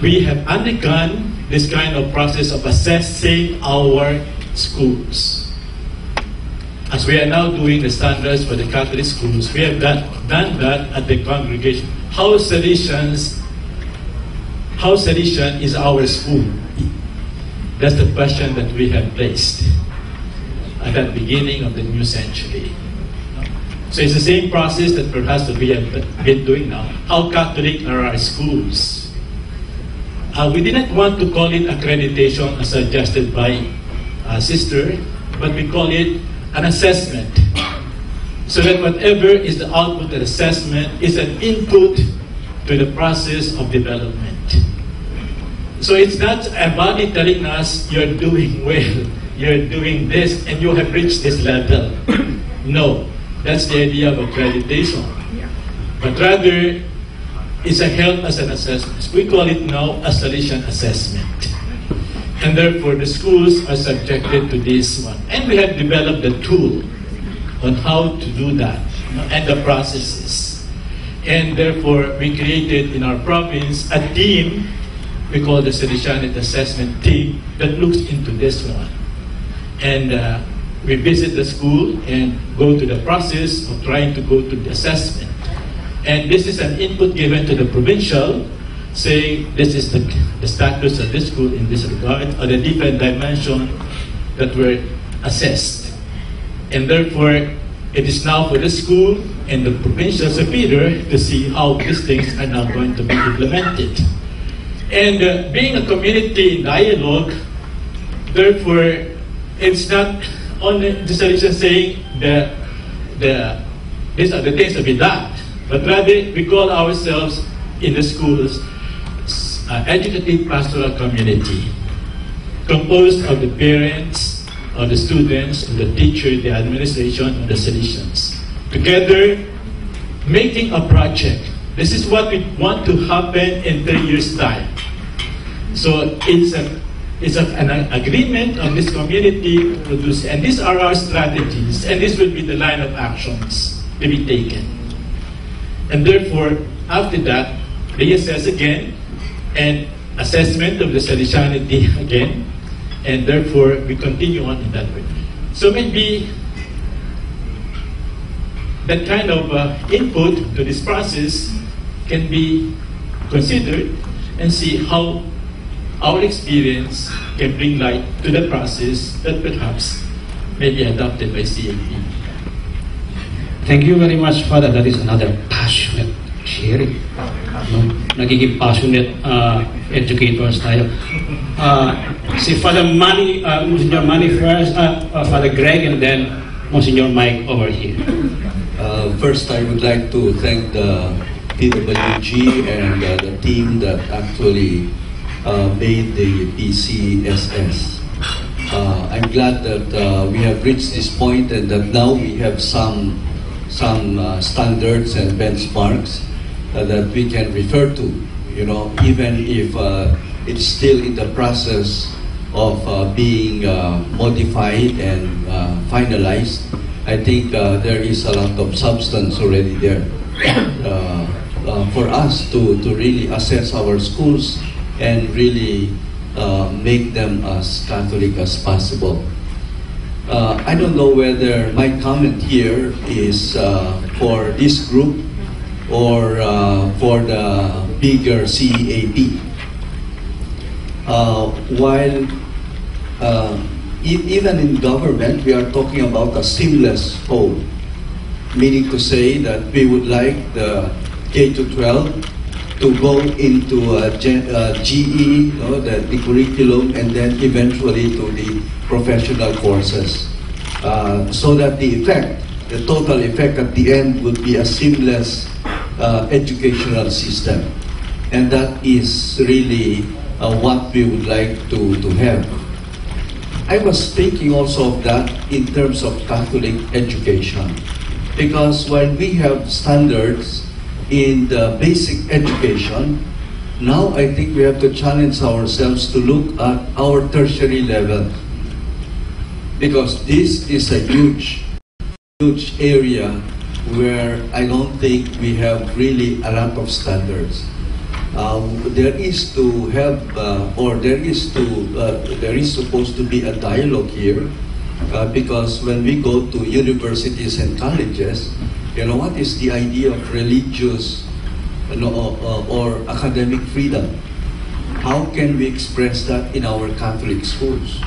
Speaker 8: we have undergone this kind of process of assessing our schools. As we are now doing the standards for the Catholic schools, we have done that at the congregation. How Salesian is our school? That's the question that we have placed at the beginning of the new century. So it's the same process that perhaps we have been doing now. How Catholic are our schools? We didn't want to call it accreditation as suggested by Sister, but we call it an assessment. So that whatever is the output of the assessment is an input to the process of development. So it's not a body telling us you're doing well, you're doing this, and you have reached this level. No, that's the idea of accreditation. But rather, it's a help as an assessment. We call it now a Salesian assessment. And therefore, the schools are subjected to this one. And we have developed a tool on how to do that, and the processes. And therefore, we created in our province a team we call the Salesianate Assessment Team that looks into this one. And we visit the school and go to the process of trying to go to the assessment. And this is an input given to the provincial, saying this is the status of this school in this regard, or the different dimension that were assessed. And therefore, it is now for the school and the provincial superior to see how these things are now going to be implemented. And being a community dialogue, therefore, it's not only the Salesian saying these are the things to be done, but rather we call ourselves in the schools educative pastoral community, composed of the parents, of the students, of the teacher, the administration, of the Salesians, together making a project. This is what we want to happen in 3 years' time. So it's an agreement of this community to produce, and these are our strategies, and this will be the line of actions to be taken. And therefore, after that, reassess again, and assessment of the Salesianity again, and therefore we continue on in that way. So maybe that kind of input to this process can be considered and see how our experience can bring light to the process that perhaps may be adopted by CAP.
Speaker 4: Thank you very much, Father. That is another passionate sharing. Nagiging passionate educators tayo. Si Father Manny, Monsignor Manny first, Father Greg, and then Monsignor Mike over here.
Speaker 9: First, I would like to thank the PWG and the team that actually made the PCSS. I'm glad that we have reached this point and that now we have some standards and benchmarks that we can refer to, even if it's still in the process of being modified and finalized. I think there is a lot of substance already there for us to really assess our schools and really make them as Catholic as possible. I don't know whether my comment here is for this group or for the bigger CAP. While even in government, we are talking about a seamless whole, meaning to say that we would like the K-12 to go into GE, the curriculum, and then eventually to the professional courses, so that the total effect at the end would be a seamless educational system. And that is really what we would like to have. I was thinking also of that in terms of Catholic education, because while we have standards in the basic education, now I think we have to challenge ourselves to look at our tertiary level, because this is a huge area where I don't think we have really a lot of standards. There is supposed to be a dialogue here, because when we go to universities and colleges, what is the idea of religious or academic freedom? How can we express that in our Catholic schools?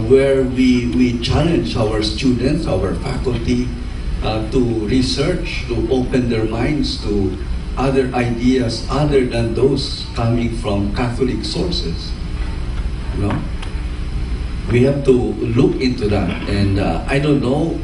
Speaker 9: Where we challenge our students, our faculty, to research, to open their minds to other ideas other than those coming from Catholic sources. We have to look into that, and I don't know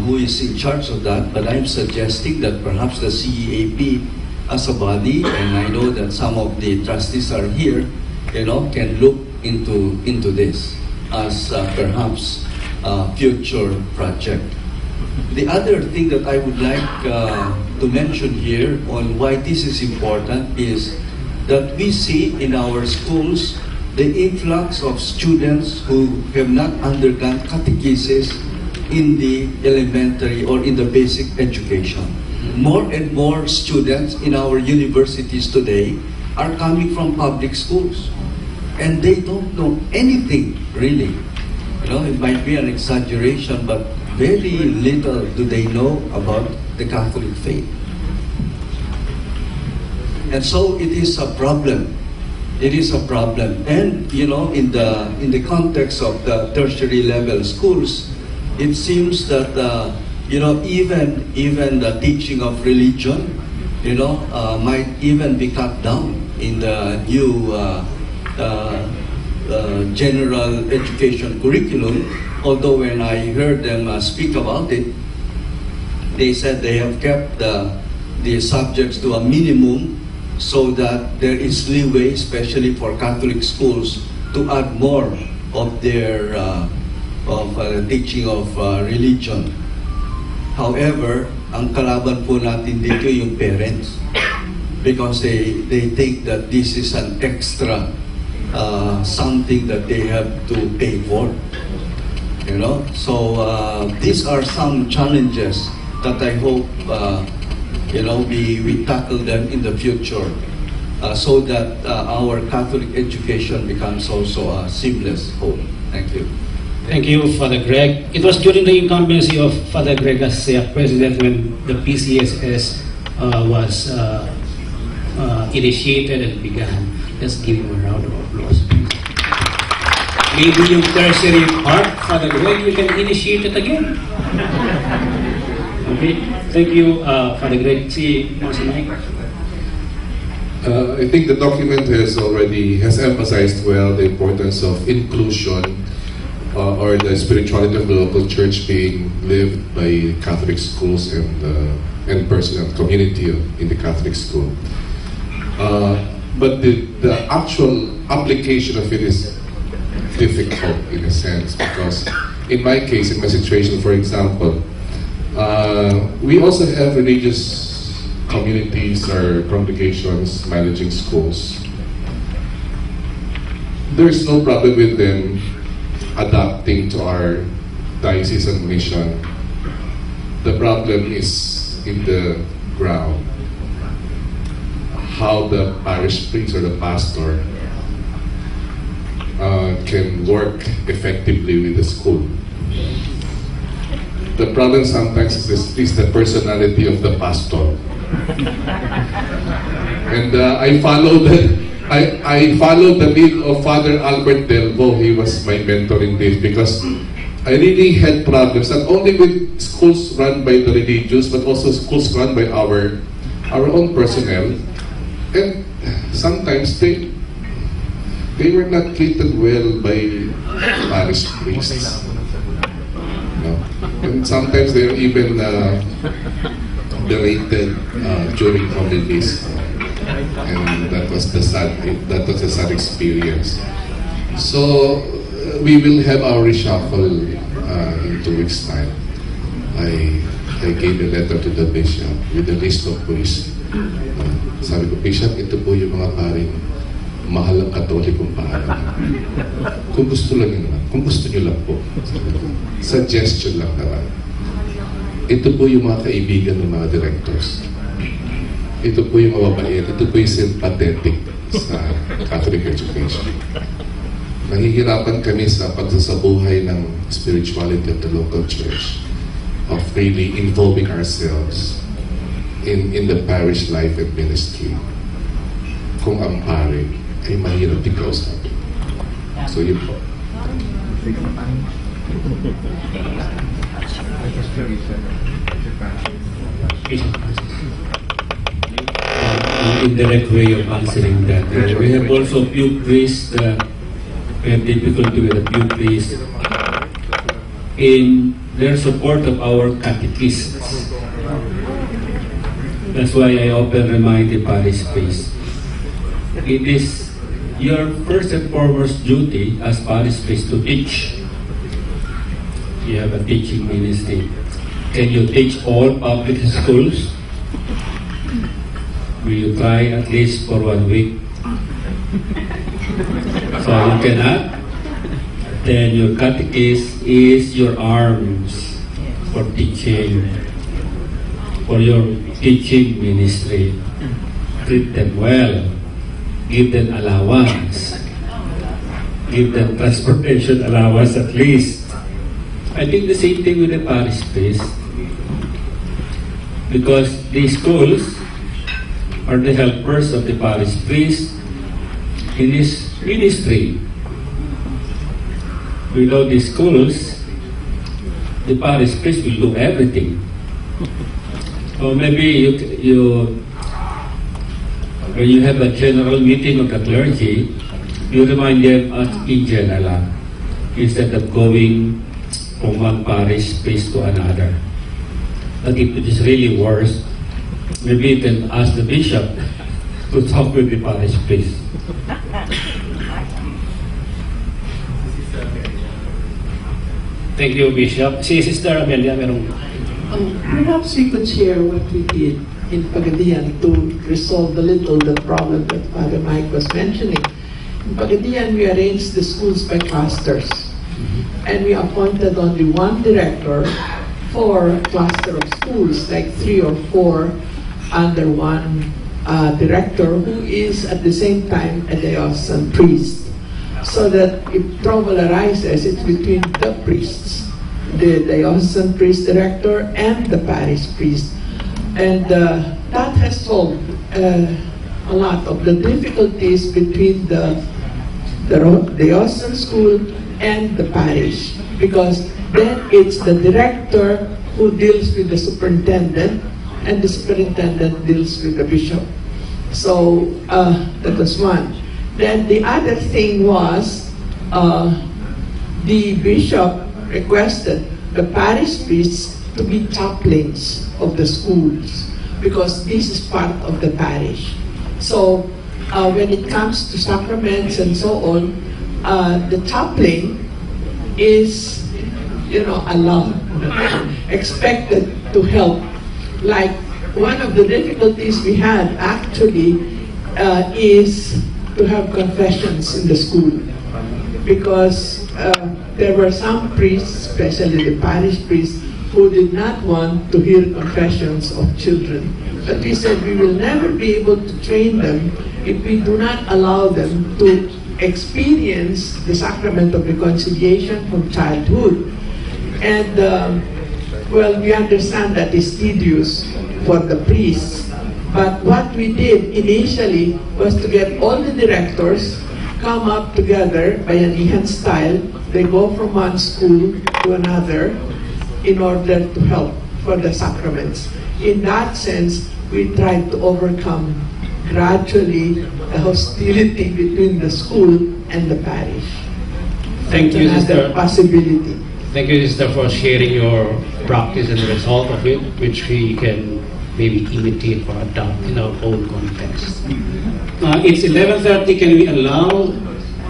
Speaker 9: who is in charge of that, but I'm suggesting that perhaps the CEAP as a body, and I know that some of the trustees are here, can look into this as perhaps a future project. The other thing that I would like to mention here on why this is important is that we see in our schools the influx of students who have not undergone catechesis in the elementary or in the basic education. More and more students in our universities today are coming from public schools, and they don't know anything really. It might be an exaggeration, but very little do they know about the Catholic faith. And so it is a problem. It is a problem. And in the context of the tertiary level schools, it seems that even the teaching of religion might even be cut down in the new general education curriculum. Although when I heard them speak about it, they said they have kept the subjects to a minimum so that there is leeway, especially for Catholic schools, to add more of their teaching of religion. However, ang kalaban po natin dito yung parents, because they think that this is an extra something that they have to pay for. So these are some challenges that I hope we tackle them in the future, so that our Catholic education becomes also a seamless whole. Thank you.
Speaker 4: Thank you, Father Greg. It was during the incumbency of Father Greg as Ceap president when the PCSS was initiated and began. Let's give him a round of applause. Maybe yung tertiary part, Father Greg, we can initiate it again. Okay, thank you, Father Greg. See, Mike.
Speaker 10: I think the document has emphasized well the importance of inclusion or the spirituality of the local church being lived by Catholic schools and personal community in the Catholic school. But the actual application of it is difficult in a sense, because in my case, in my situation, for example, we also have religious communities or congregations managing schools. There's no problem with them adapting to our diocesan mission. The problem is in the ground, how the parish priest or the pastor can work effectively with the school. The problem sometimes is the personality of the pastor. And I followed the lead of Father Albert Delvo. He was my mentor in this, because I really had problems not only with schools run by the religious, but also schools run by our our own personnel, and sometimes they were not treated well by parish priests. No? And sometimes they were even berated during holidays, and that was a sad experience. So we will have our reshuffle in 2 weeks' time. I gave a letter to the bishop with a list of ways. Sabi ko, Bishop, ito po yung mga paring mahal ang katolikong paaralan. Kung gusto lang yun naman, kung gusto nyo lang po. Suggestion lang naman. Ito po yung mga kaibigan ng mga directors. Ito po yung mababait. Ito po yung sympathetic sa Catholic education. Nahihirapan kami sa pagsasabuhay ng spirituality of the local church, of really involving ourselves in the parish life and ministry. Kung ang pare ay mahirap din kausapin. So yun po.
Speaker 4: Indirect way of answering that. We have also few priests that we have difficulty with a few priests in their support of our catechists. That's why I often remind the parish priest, it is your first and foremost duty as parish priest to teach. You have a teaching ministry. Can you teach all public schools? Will you try at least for 1 week? So you cannot. Then your catechist is your arms for teaching, for your teaching ministry. Treat them well. Give them allowance. Give them transportation allowance at least. I think the same thing with the parish priest. Because these schools are the helpers of the parish priest in his ministry. Without the schools, the parish priest will do everything. Or maybe when you have a general meeting of the clergy, you remind them in general instead of going from one parish priest to another. But if it is really worse, maybe you can ask the bishop to talk with the parish priest. Thank you, Bishop. Si Sister Amelia, merong...
Speaker 11: Perhaps we could share what we did in Pagadian to resolve a little the problem that Father Mike was mentioning. In Pagadian, we arranged the schools by clusters. And we appointed only one director for a cluster of schools, like 3 or 4 under one director who is at the same time a diocesan priest. So that if trouble arises, it's between the priests, the diocesan priest director and the parish priest. And that has solved a lot of the difficulties between the diocesan school and the parish, because then it's the director who deals with the superintendent, and the superintendent deals with the bishop. So that was one. Then the other thing was the bishop requested the parish priests to be chaplains of the schools, because this is part of the parish. So when it comes to sacraments and so on, the chaplain is, allowed, expected to help. Like one of the difficulties we had actually is to have confessions in the school, because there were some priests, especially the parish priests, who did not want to hear confessions of children. But we said we will never be able to train them if we do not allow them to experience the sacrament of reconciliation from childhood. And well, we understand that is tedious for the priests. But what we did initially was to get all the directors come up together by an Ihan style. They go from one school to another in order to help for the sacraments. In that sense, we tried to overcome gradually the hostility between the school and the parish.
Speaker 4: Thank you,
Speaker 11: Another
Speaker 4: Sister.
Speaker 11: possibility.
Speaker 4: Thank you, Sister, for sharing your practice and the result of it, which we can maybe imitate or adopt in our own context. It's 11:30. Can we allow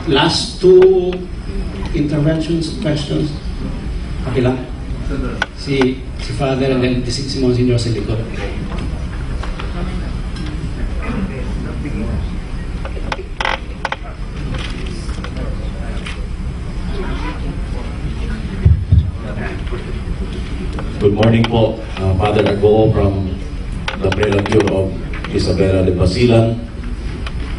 Speaker 4: last two interventions, questions? Okay lang? Si Father and then si Monsignor sa likod.
Speaker 12: Good morning po, Father Agoo from the Prelature of Isabela de Basilan.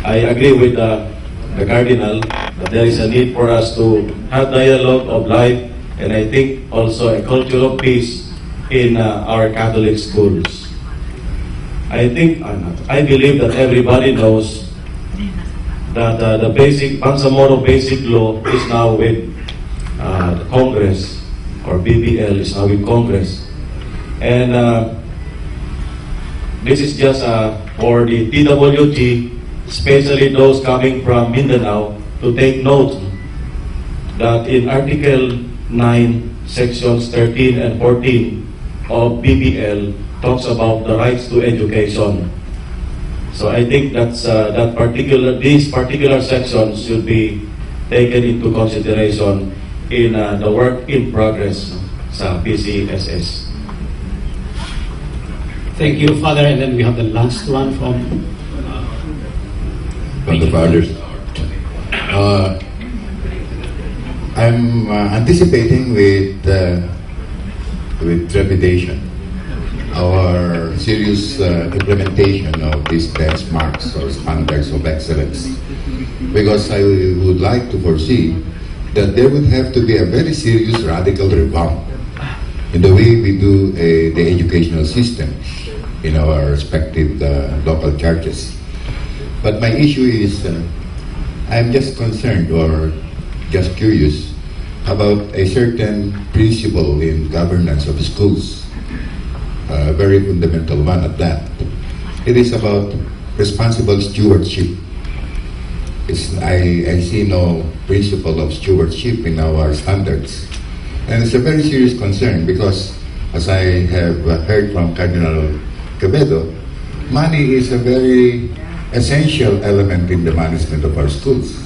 Speaker 12: I agree with the Cardinal that there is a need for us to have dialogue of life, and I think also a culture of peace in our Catholic schools. I believe that everybody knows that the basic Bangsamoro basic law is now with Congress, or BBL is now with Congress, and this is just for the PWG, especially those coming from Mindanao, to take note that in Article 9, Sections 13 and 14 of BBL talks about the rights to education. So I think that's these particular sections should be taken into consideration in the work in progress sa PCSS.
Speaker 4: Thank you, Father. And then we have the last one from
Speaker 13: the fathers. I'm anticipating with trepidation our serious implementation of these benchmarks or standards of excellence, because I would like to foresee that there would have to be a very serious radical revamp in the way we do the educational system in our respective local churches. But my issue is, I'm just concerned or just curious about a certain principle in governance of schools, a very fundamental one at that. It is about responsible stewardship. I see no principle of stewardship in our standards. And it's a very serious concern because, as I have heard from Cardinal Quevedo, money is a very essential element in the management of our schools.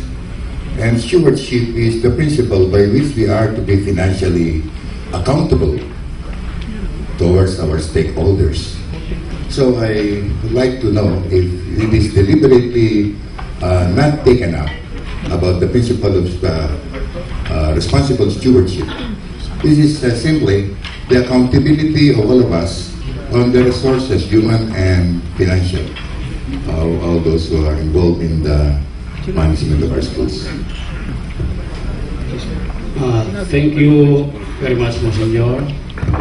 Speaker 13: And stewardship is the principle by which we are to be financially accountable towards our stakeholders. So I would like to know if it is deliberately not taken up about the principle of responsible stewardship. This is simply the accountability of all of us on the resources, human and financial, all those who are involved in the management of our schools.
Speaker 4: Thank you very much, Monsignor.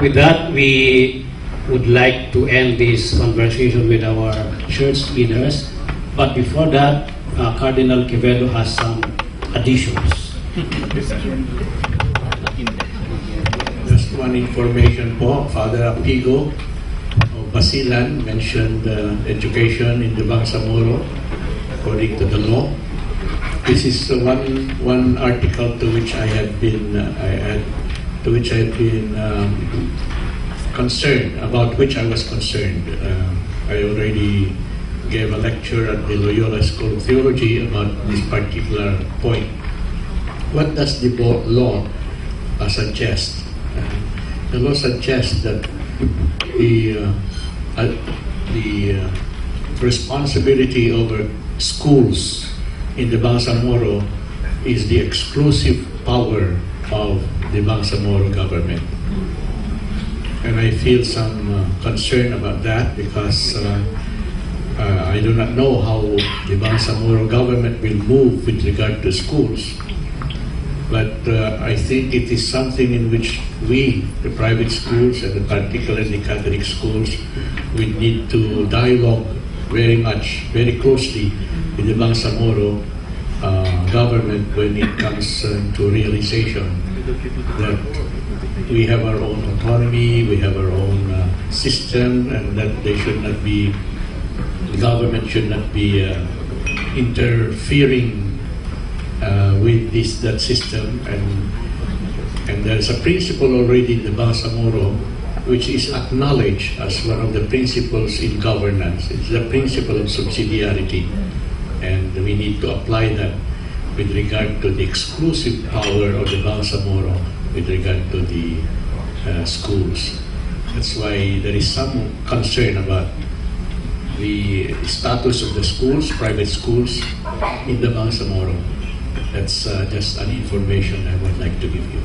Speaker 4: With that, we would like to end this conversation with our church leaders. But before that, Cardinal Quevedo has some additions.
Speaker 2: Just one information po, Father Apigo of Basilan mentioned education in the Bangsamoro according to the law. This is one article to which I have been concerned, about which I was concerned. I already gave a lecture at the Loyola School of Theology about this particular point. What does the law suggest? The law suggests that the responsibility over schools in the Bangsamoro is the exclusive power of the Bangsamoro government. And I feel some concern about that because I do not know how the Bangsamoro government will move with regard to schools. But I think it is something in which we, the private schools, and particularly the Catholic schools, we need to dialogue very closely with the Bangsamoro government when it comes to realization that we have our own autonomy, we have our own system, and that they should not be, the government should not be interfering with that system, and there's a principle already in the Bangsamoro which is acknowledged as one of the principles in governance. It's the principle of subsidiarity, and we need to apply that with regard to the exclusive power of the Bangsamoro with regard to the schools. That's why there is some concern about the status of the schools, private schools in the Bangsamoro. That's just an information I would like to give you.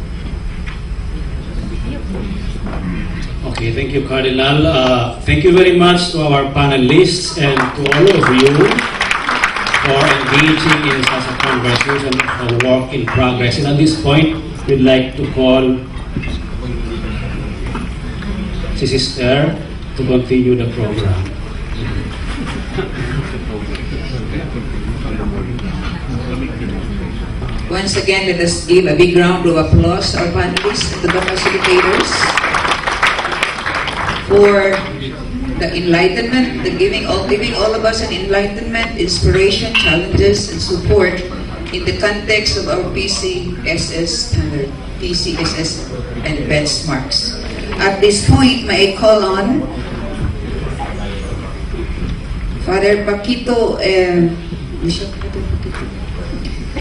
Speaker 4: Okay, thank you, Cardinal. Thank you very much to our panelists and to all of you for engaging in such a conversation, a work in progress. And at this point, we'd like to call si Sister to continue the program.
Speaker 14: Once again, let us give a big round of applause to our panelists and to the facilitators for the enlightenment, the giving all of us an enlightenment, inspiration, challenges, and support in the context of our PCSS standard, PCSS and benchmarks. At this point, may I call on Father Paquito, Bishop Paquito,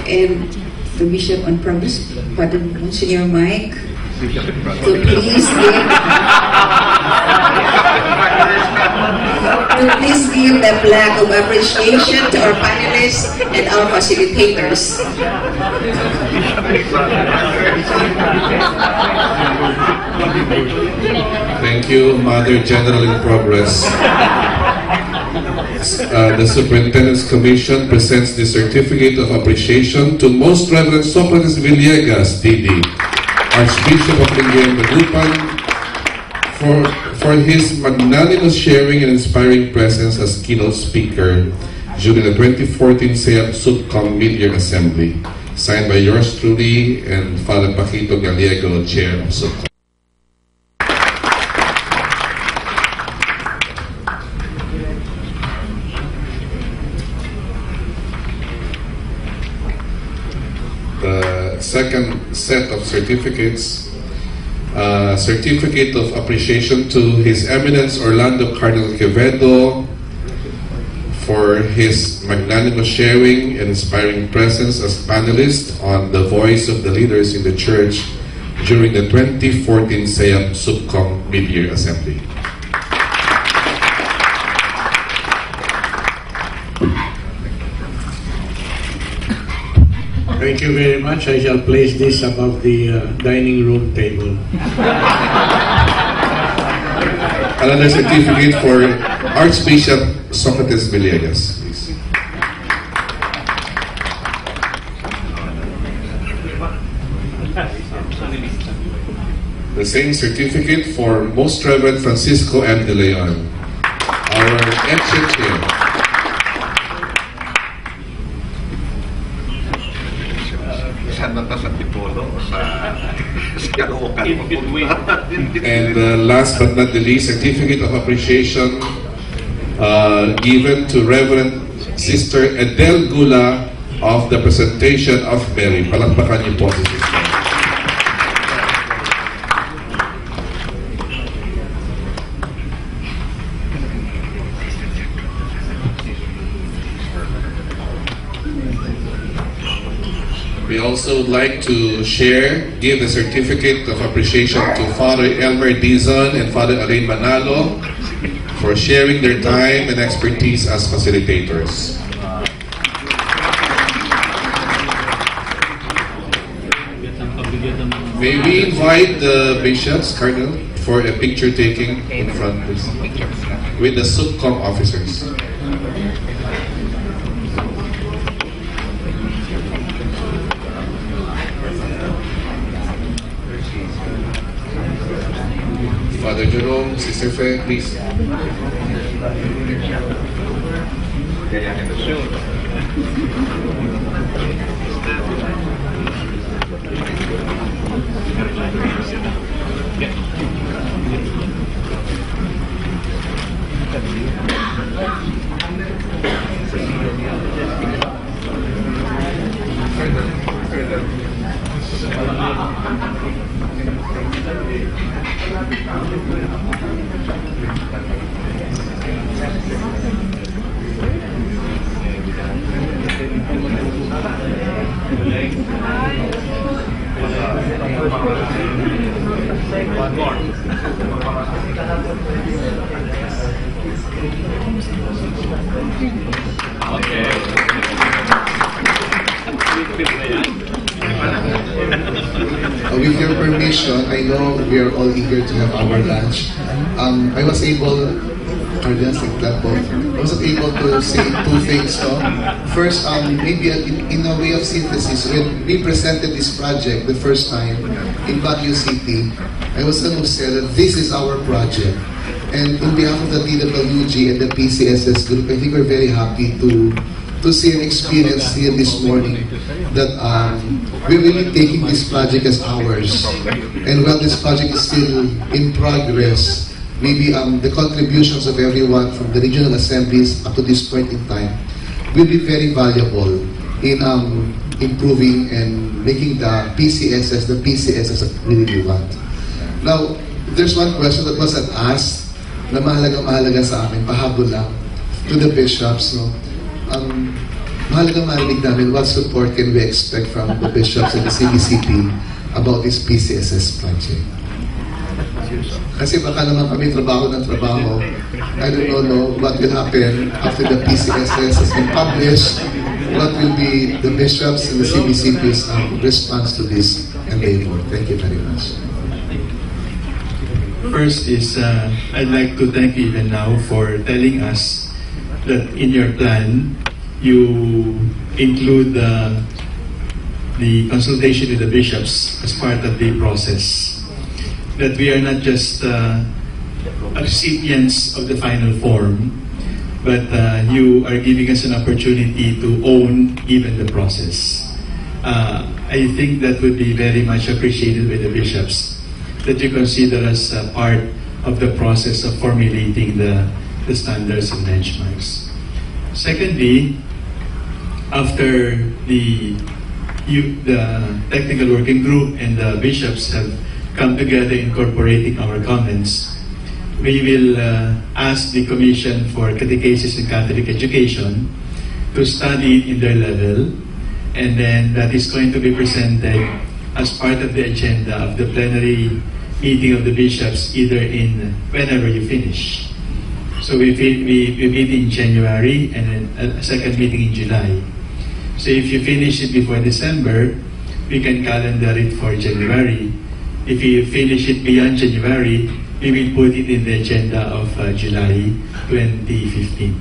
Speaker 14: and the Bishop on Promise, Father Monsignor Mike, to please give the flag of appreciation to our panelists and our facilitators.
Speaker 10: Thank you, Mother General in Progress. The Superintendent's Commission presents the Certificate of Appreciation to Most Reverend Socrates Villegas, D.D., Archbishop of Lingayen, Magupan, for his magnanimous sharing and inspiring presence as keynote speaker during the 2014 Ceap Supcom Mid-Year Assembly, signed by yours truly and Father Paquito Gallego, Chair of Supcom. The second set of certificates, Certificate of Appreciation to His Eminence Orlando Cardinal Quevedo for his magnanimous sharing and inspiring presence as panelist on the Voice of the Leaders in the Church during the 2014 Ceap Supcom Mid-Year Assembly.
Speaker 2: Thank you very much. I shall place this above the dining room table.
Speaker 10: Another certificate for Archbishop Socrates Villegas, please. The same certificate for Most Reverend Francisco M. De Leon, our ancient chair. And last but not the least, certificate of appreciation given to Reverend Sister Edel Gula of the Presentation of Mary. Palakpakan niyo po si Sister. We also would like to give the certificate of appreciation to Father Elmer Dizon and Father Alain Manalo for sharing their time and expertise as facilitators. May we invite the bishops, Cardinal, for a picture taking in front, please, with the Supcom officers. Father Jerome, Sister Fe, please.
Speaker 15: With your permission, I know we are all eager to have our lunch. I was able to say two things. No? First, maybe in a way of synthesis, when we presented this project the first time in Baguio City, I was going to say that this is our project. And on behalf of the TWG and the PCSS group, I think we're very happy to see and experience here this morning that we're really taking this project as ours. And while this project is still in progress, maybe the contributions of everyone from the regional assemblies up to this point in time will be very valuable in improving and making the PCSS that we really want. Now, there's one question that was asked na mahalaga sa amin, pahabol lang, to the bishops. No? Mahalagang marinig namin what support can we expect from the bishops and the CBCP about this PCSS project. Kasi baka naman kami trabaho ng trabaho. I don't know what will happen after the PCSS has been published. What will be the bishops and the CBCP's response to this and labor. Thank you very much.
Speaker 1: First is, I'd like to thank you even now for telling us that in your plan, you include the consultation with the bishops as part of the process. That we are not just recipients of the final form, but you are giving us an opportunity to own even the process. I think that would be very much appreciated by the bishops, that you consider us part of the process of formulating the standards and benchmarks. Secondly, after the technical working group and the bishops have come together incorporating our comments, we will ask the Commission for Catechesis and Catholic Education to study it in their level, and then that is going to be presented as part of the agenda of the plenary meeting of the bishops, either in whenever you finish. So we meet in January and then a second meeting in July. So if you finish it before December, we can calendar it for January. If you finish it beyond January, we will put it in the agenda of July 2015.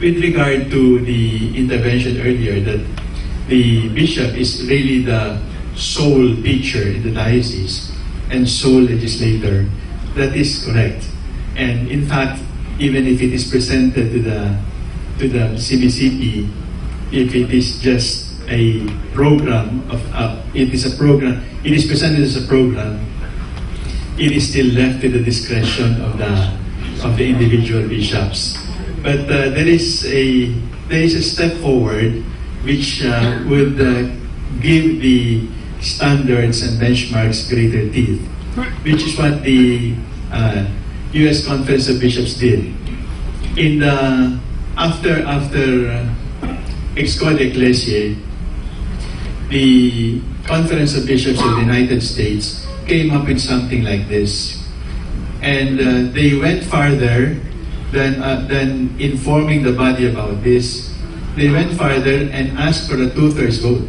Speaker 1: With regard to the intervention earlier, that the bishop is really the sole teacher in the diocese and sole legislator, that is correct. And in fact, even if it is presented to the CBCP, if it is just a program it is presented as a program, it is still left to the discretion of the individual bishops. But there is a step forward which would give the standards and benchmarks greater teeth, which is what the U.S. Conference of Bishops did. In the after Ex Corde Ecclesiae, the Conference of Bishops of the United States came up with something like this, and they went farther than informing the body about this. They went farther and asked for a 2/3 vote.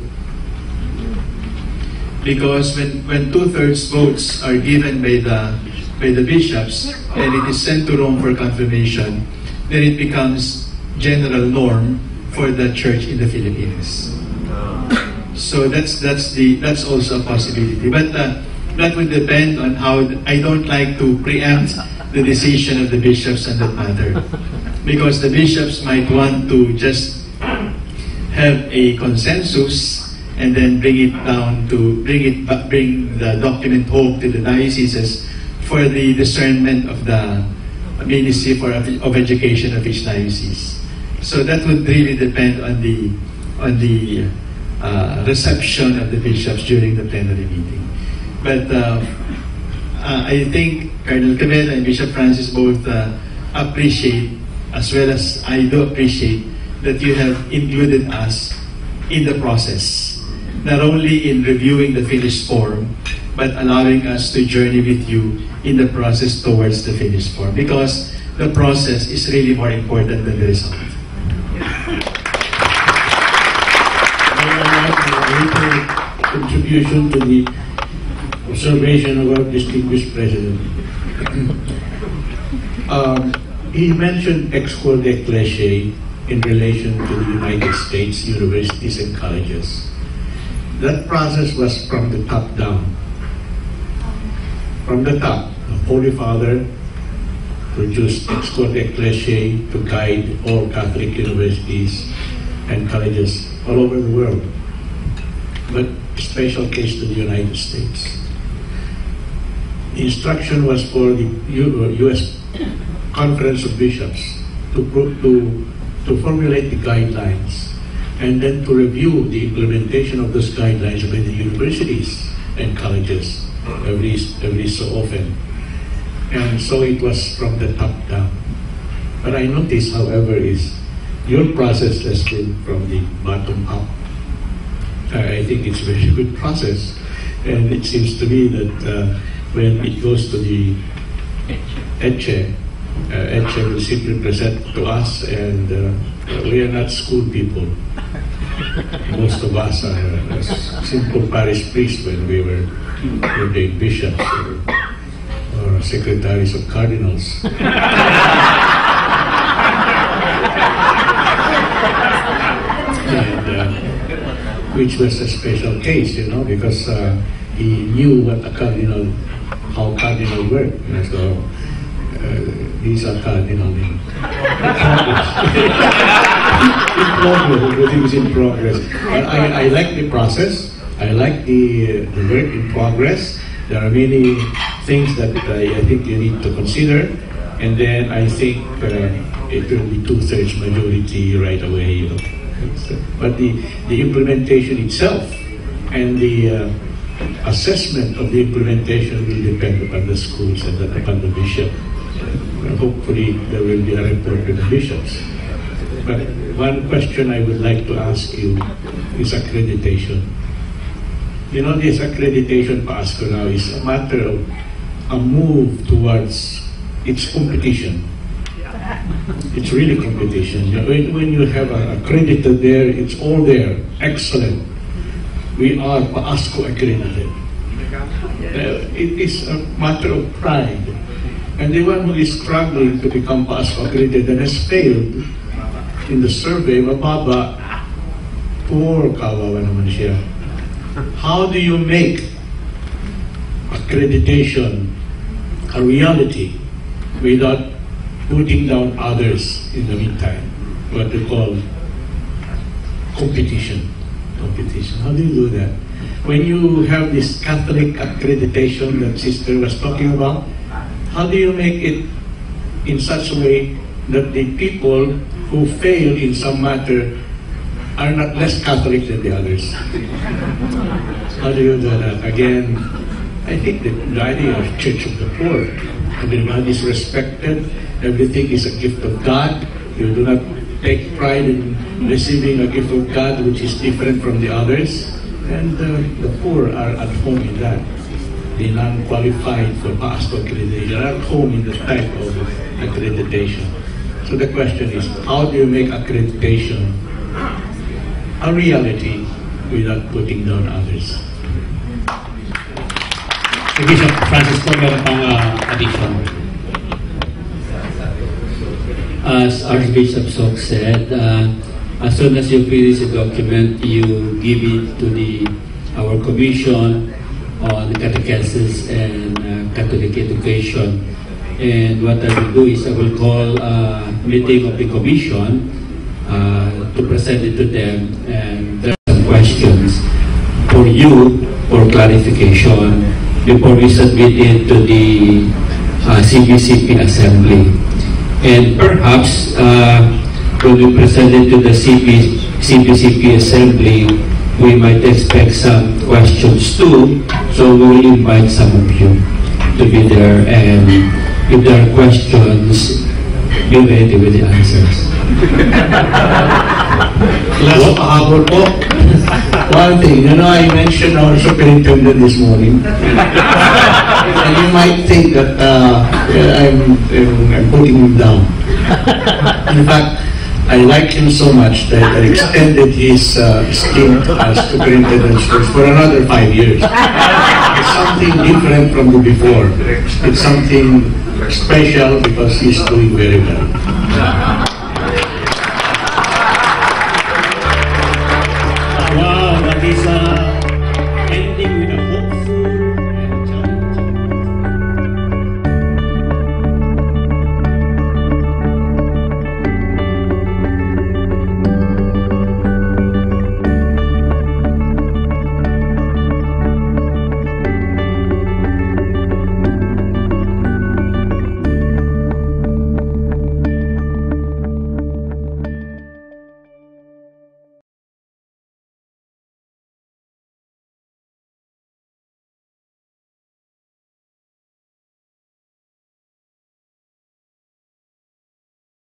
Speaker 1: Because when 2/3 votes are given by the bishops and it is sent to Rome for confirmation, then it becomes general norm for the church in the Philippines. So that's also a possibility. But that would depend on how. I don't like to preempt the decision of the bishops on that matter, because the bishops might want to just have a consensus and then bring it down to bring the document home to the dioceses for the discernment of the
Speaker 16: Ministry of Education of each diocese. So that would really depend on the reception of the bishops during the plenary meeting. But I think Cardinal Quevedo and Bishop Francis both appreciate, as well as I do appreciate, that you have included us in the process, not only in reviewing the finished form, but allowing us to journey with you in the process towards the finished form, because the process is really more important than the result.
Speaker 2: Contribution to the observation of our distinguished president. He mentioned ex corde ecclesiae in relation to the United States universities and colleges. That process was from the top down. From the top, the Holy Father produced ex corde ecclesiae to guide all Catholic universities and colleges all over the world, but special case to the United States. The instruction was for the U.S. Conference of Bishops to formulate the guidelines and then to review the implementation of those guidelines by the universities and colleges every so often. And so it was from the top down. But I notice, however, is your process has been from the bottom up. I think it's a very good process, and it seems to me that when it goes to the ECHE, ECHE will simply present to us, and we are not school people. Most of us are simple parish priests when we were ordained bishops or secretaries of cardinals. Which was a special case, you know, because he knew what a cardinal, how cardinal worked. So he's a cardinal in progress. Everything is in progress. But I like the process. I like the work in progress. There are many things that I think you need to consider, and then I think it will be 2/3 majority right away, you know. But the implementation itself and the assessment of the implementation will depend upon the schools and upon the bishop. Hopefully there will be a report to the bishops. But one question I would like to ask you is accreditation. You know, this accreditation Pasko now is a matter of a move towards its competition. It's really competition. When you have accredited there, it's all there. Excellent. We are PASCO accredited. It is a matter of pride. And the one who is struggling to become PASCO accredited and has failed in the survey, mababa, poor kawawa naman siya. How do you make accreditation a reality without putting down others in the meantime? What we call competition. How do you do that? When you have this Catholic accreditation that Sister was talking about, how do you make it in such a way that the people who fail in some matter are not less Catholic than the others? How do you do that? Again, I think the idea of Church of the Poor, everybody is respected, everything is a gift of God. You do not take pride in receiving a gift of God which is different from the others. And the poor are at home in that. The non-qualified for PASCO accreditation are at home in the type of accreditation. So the question is, how do you make accreditation a reality without putting down others?
Speaker 4: Bishop Francis po, meron pang addition. As Archbishop Sok said, as soon as you finish the document, you give it to our commission on catechesis and Catholic education. And what I will do is I will call a meeting of the commission to present it to them, and there are some questions for you for clarification before we submit it to the CBCP assembly. And perhaps when we present it to the CPCP Assembly, we might expect some questions too. So we will invite some of you to be there, and if there are questions, be ready with the answers.
Speaker 2: Last pahabol po. One thing, I mentioned our superintendent this morning. And you might think that I'm putting him down. In fact, I like him so much that I extended his stint as superintendent for another 5 years. It's something different from the before. It's something special because he's doing very well.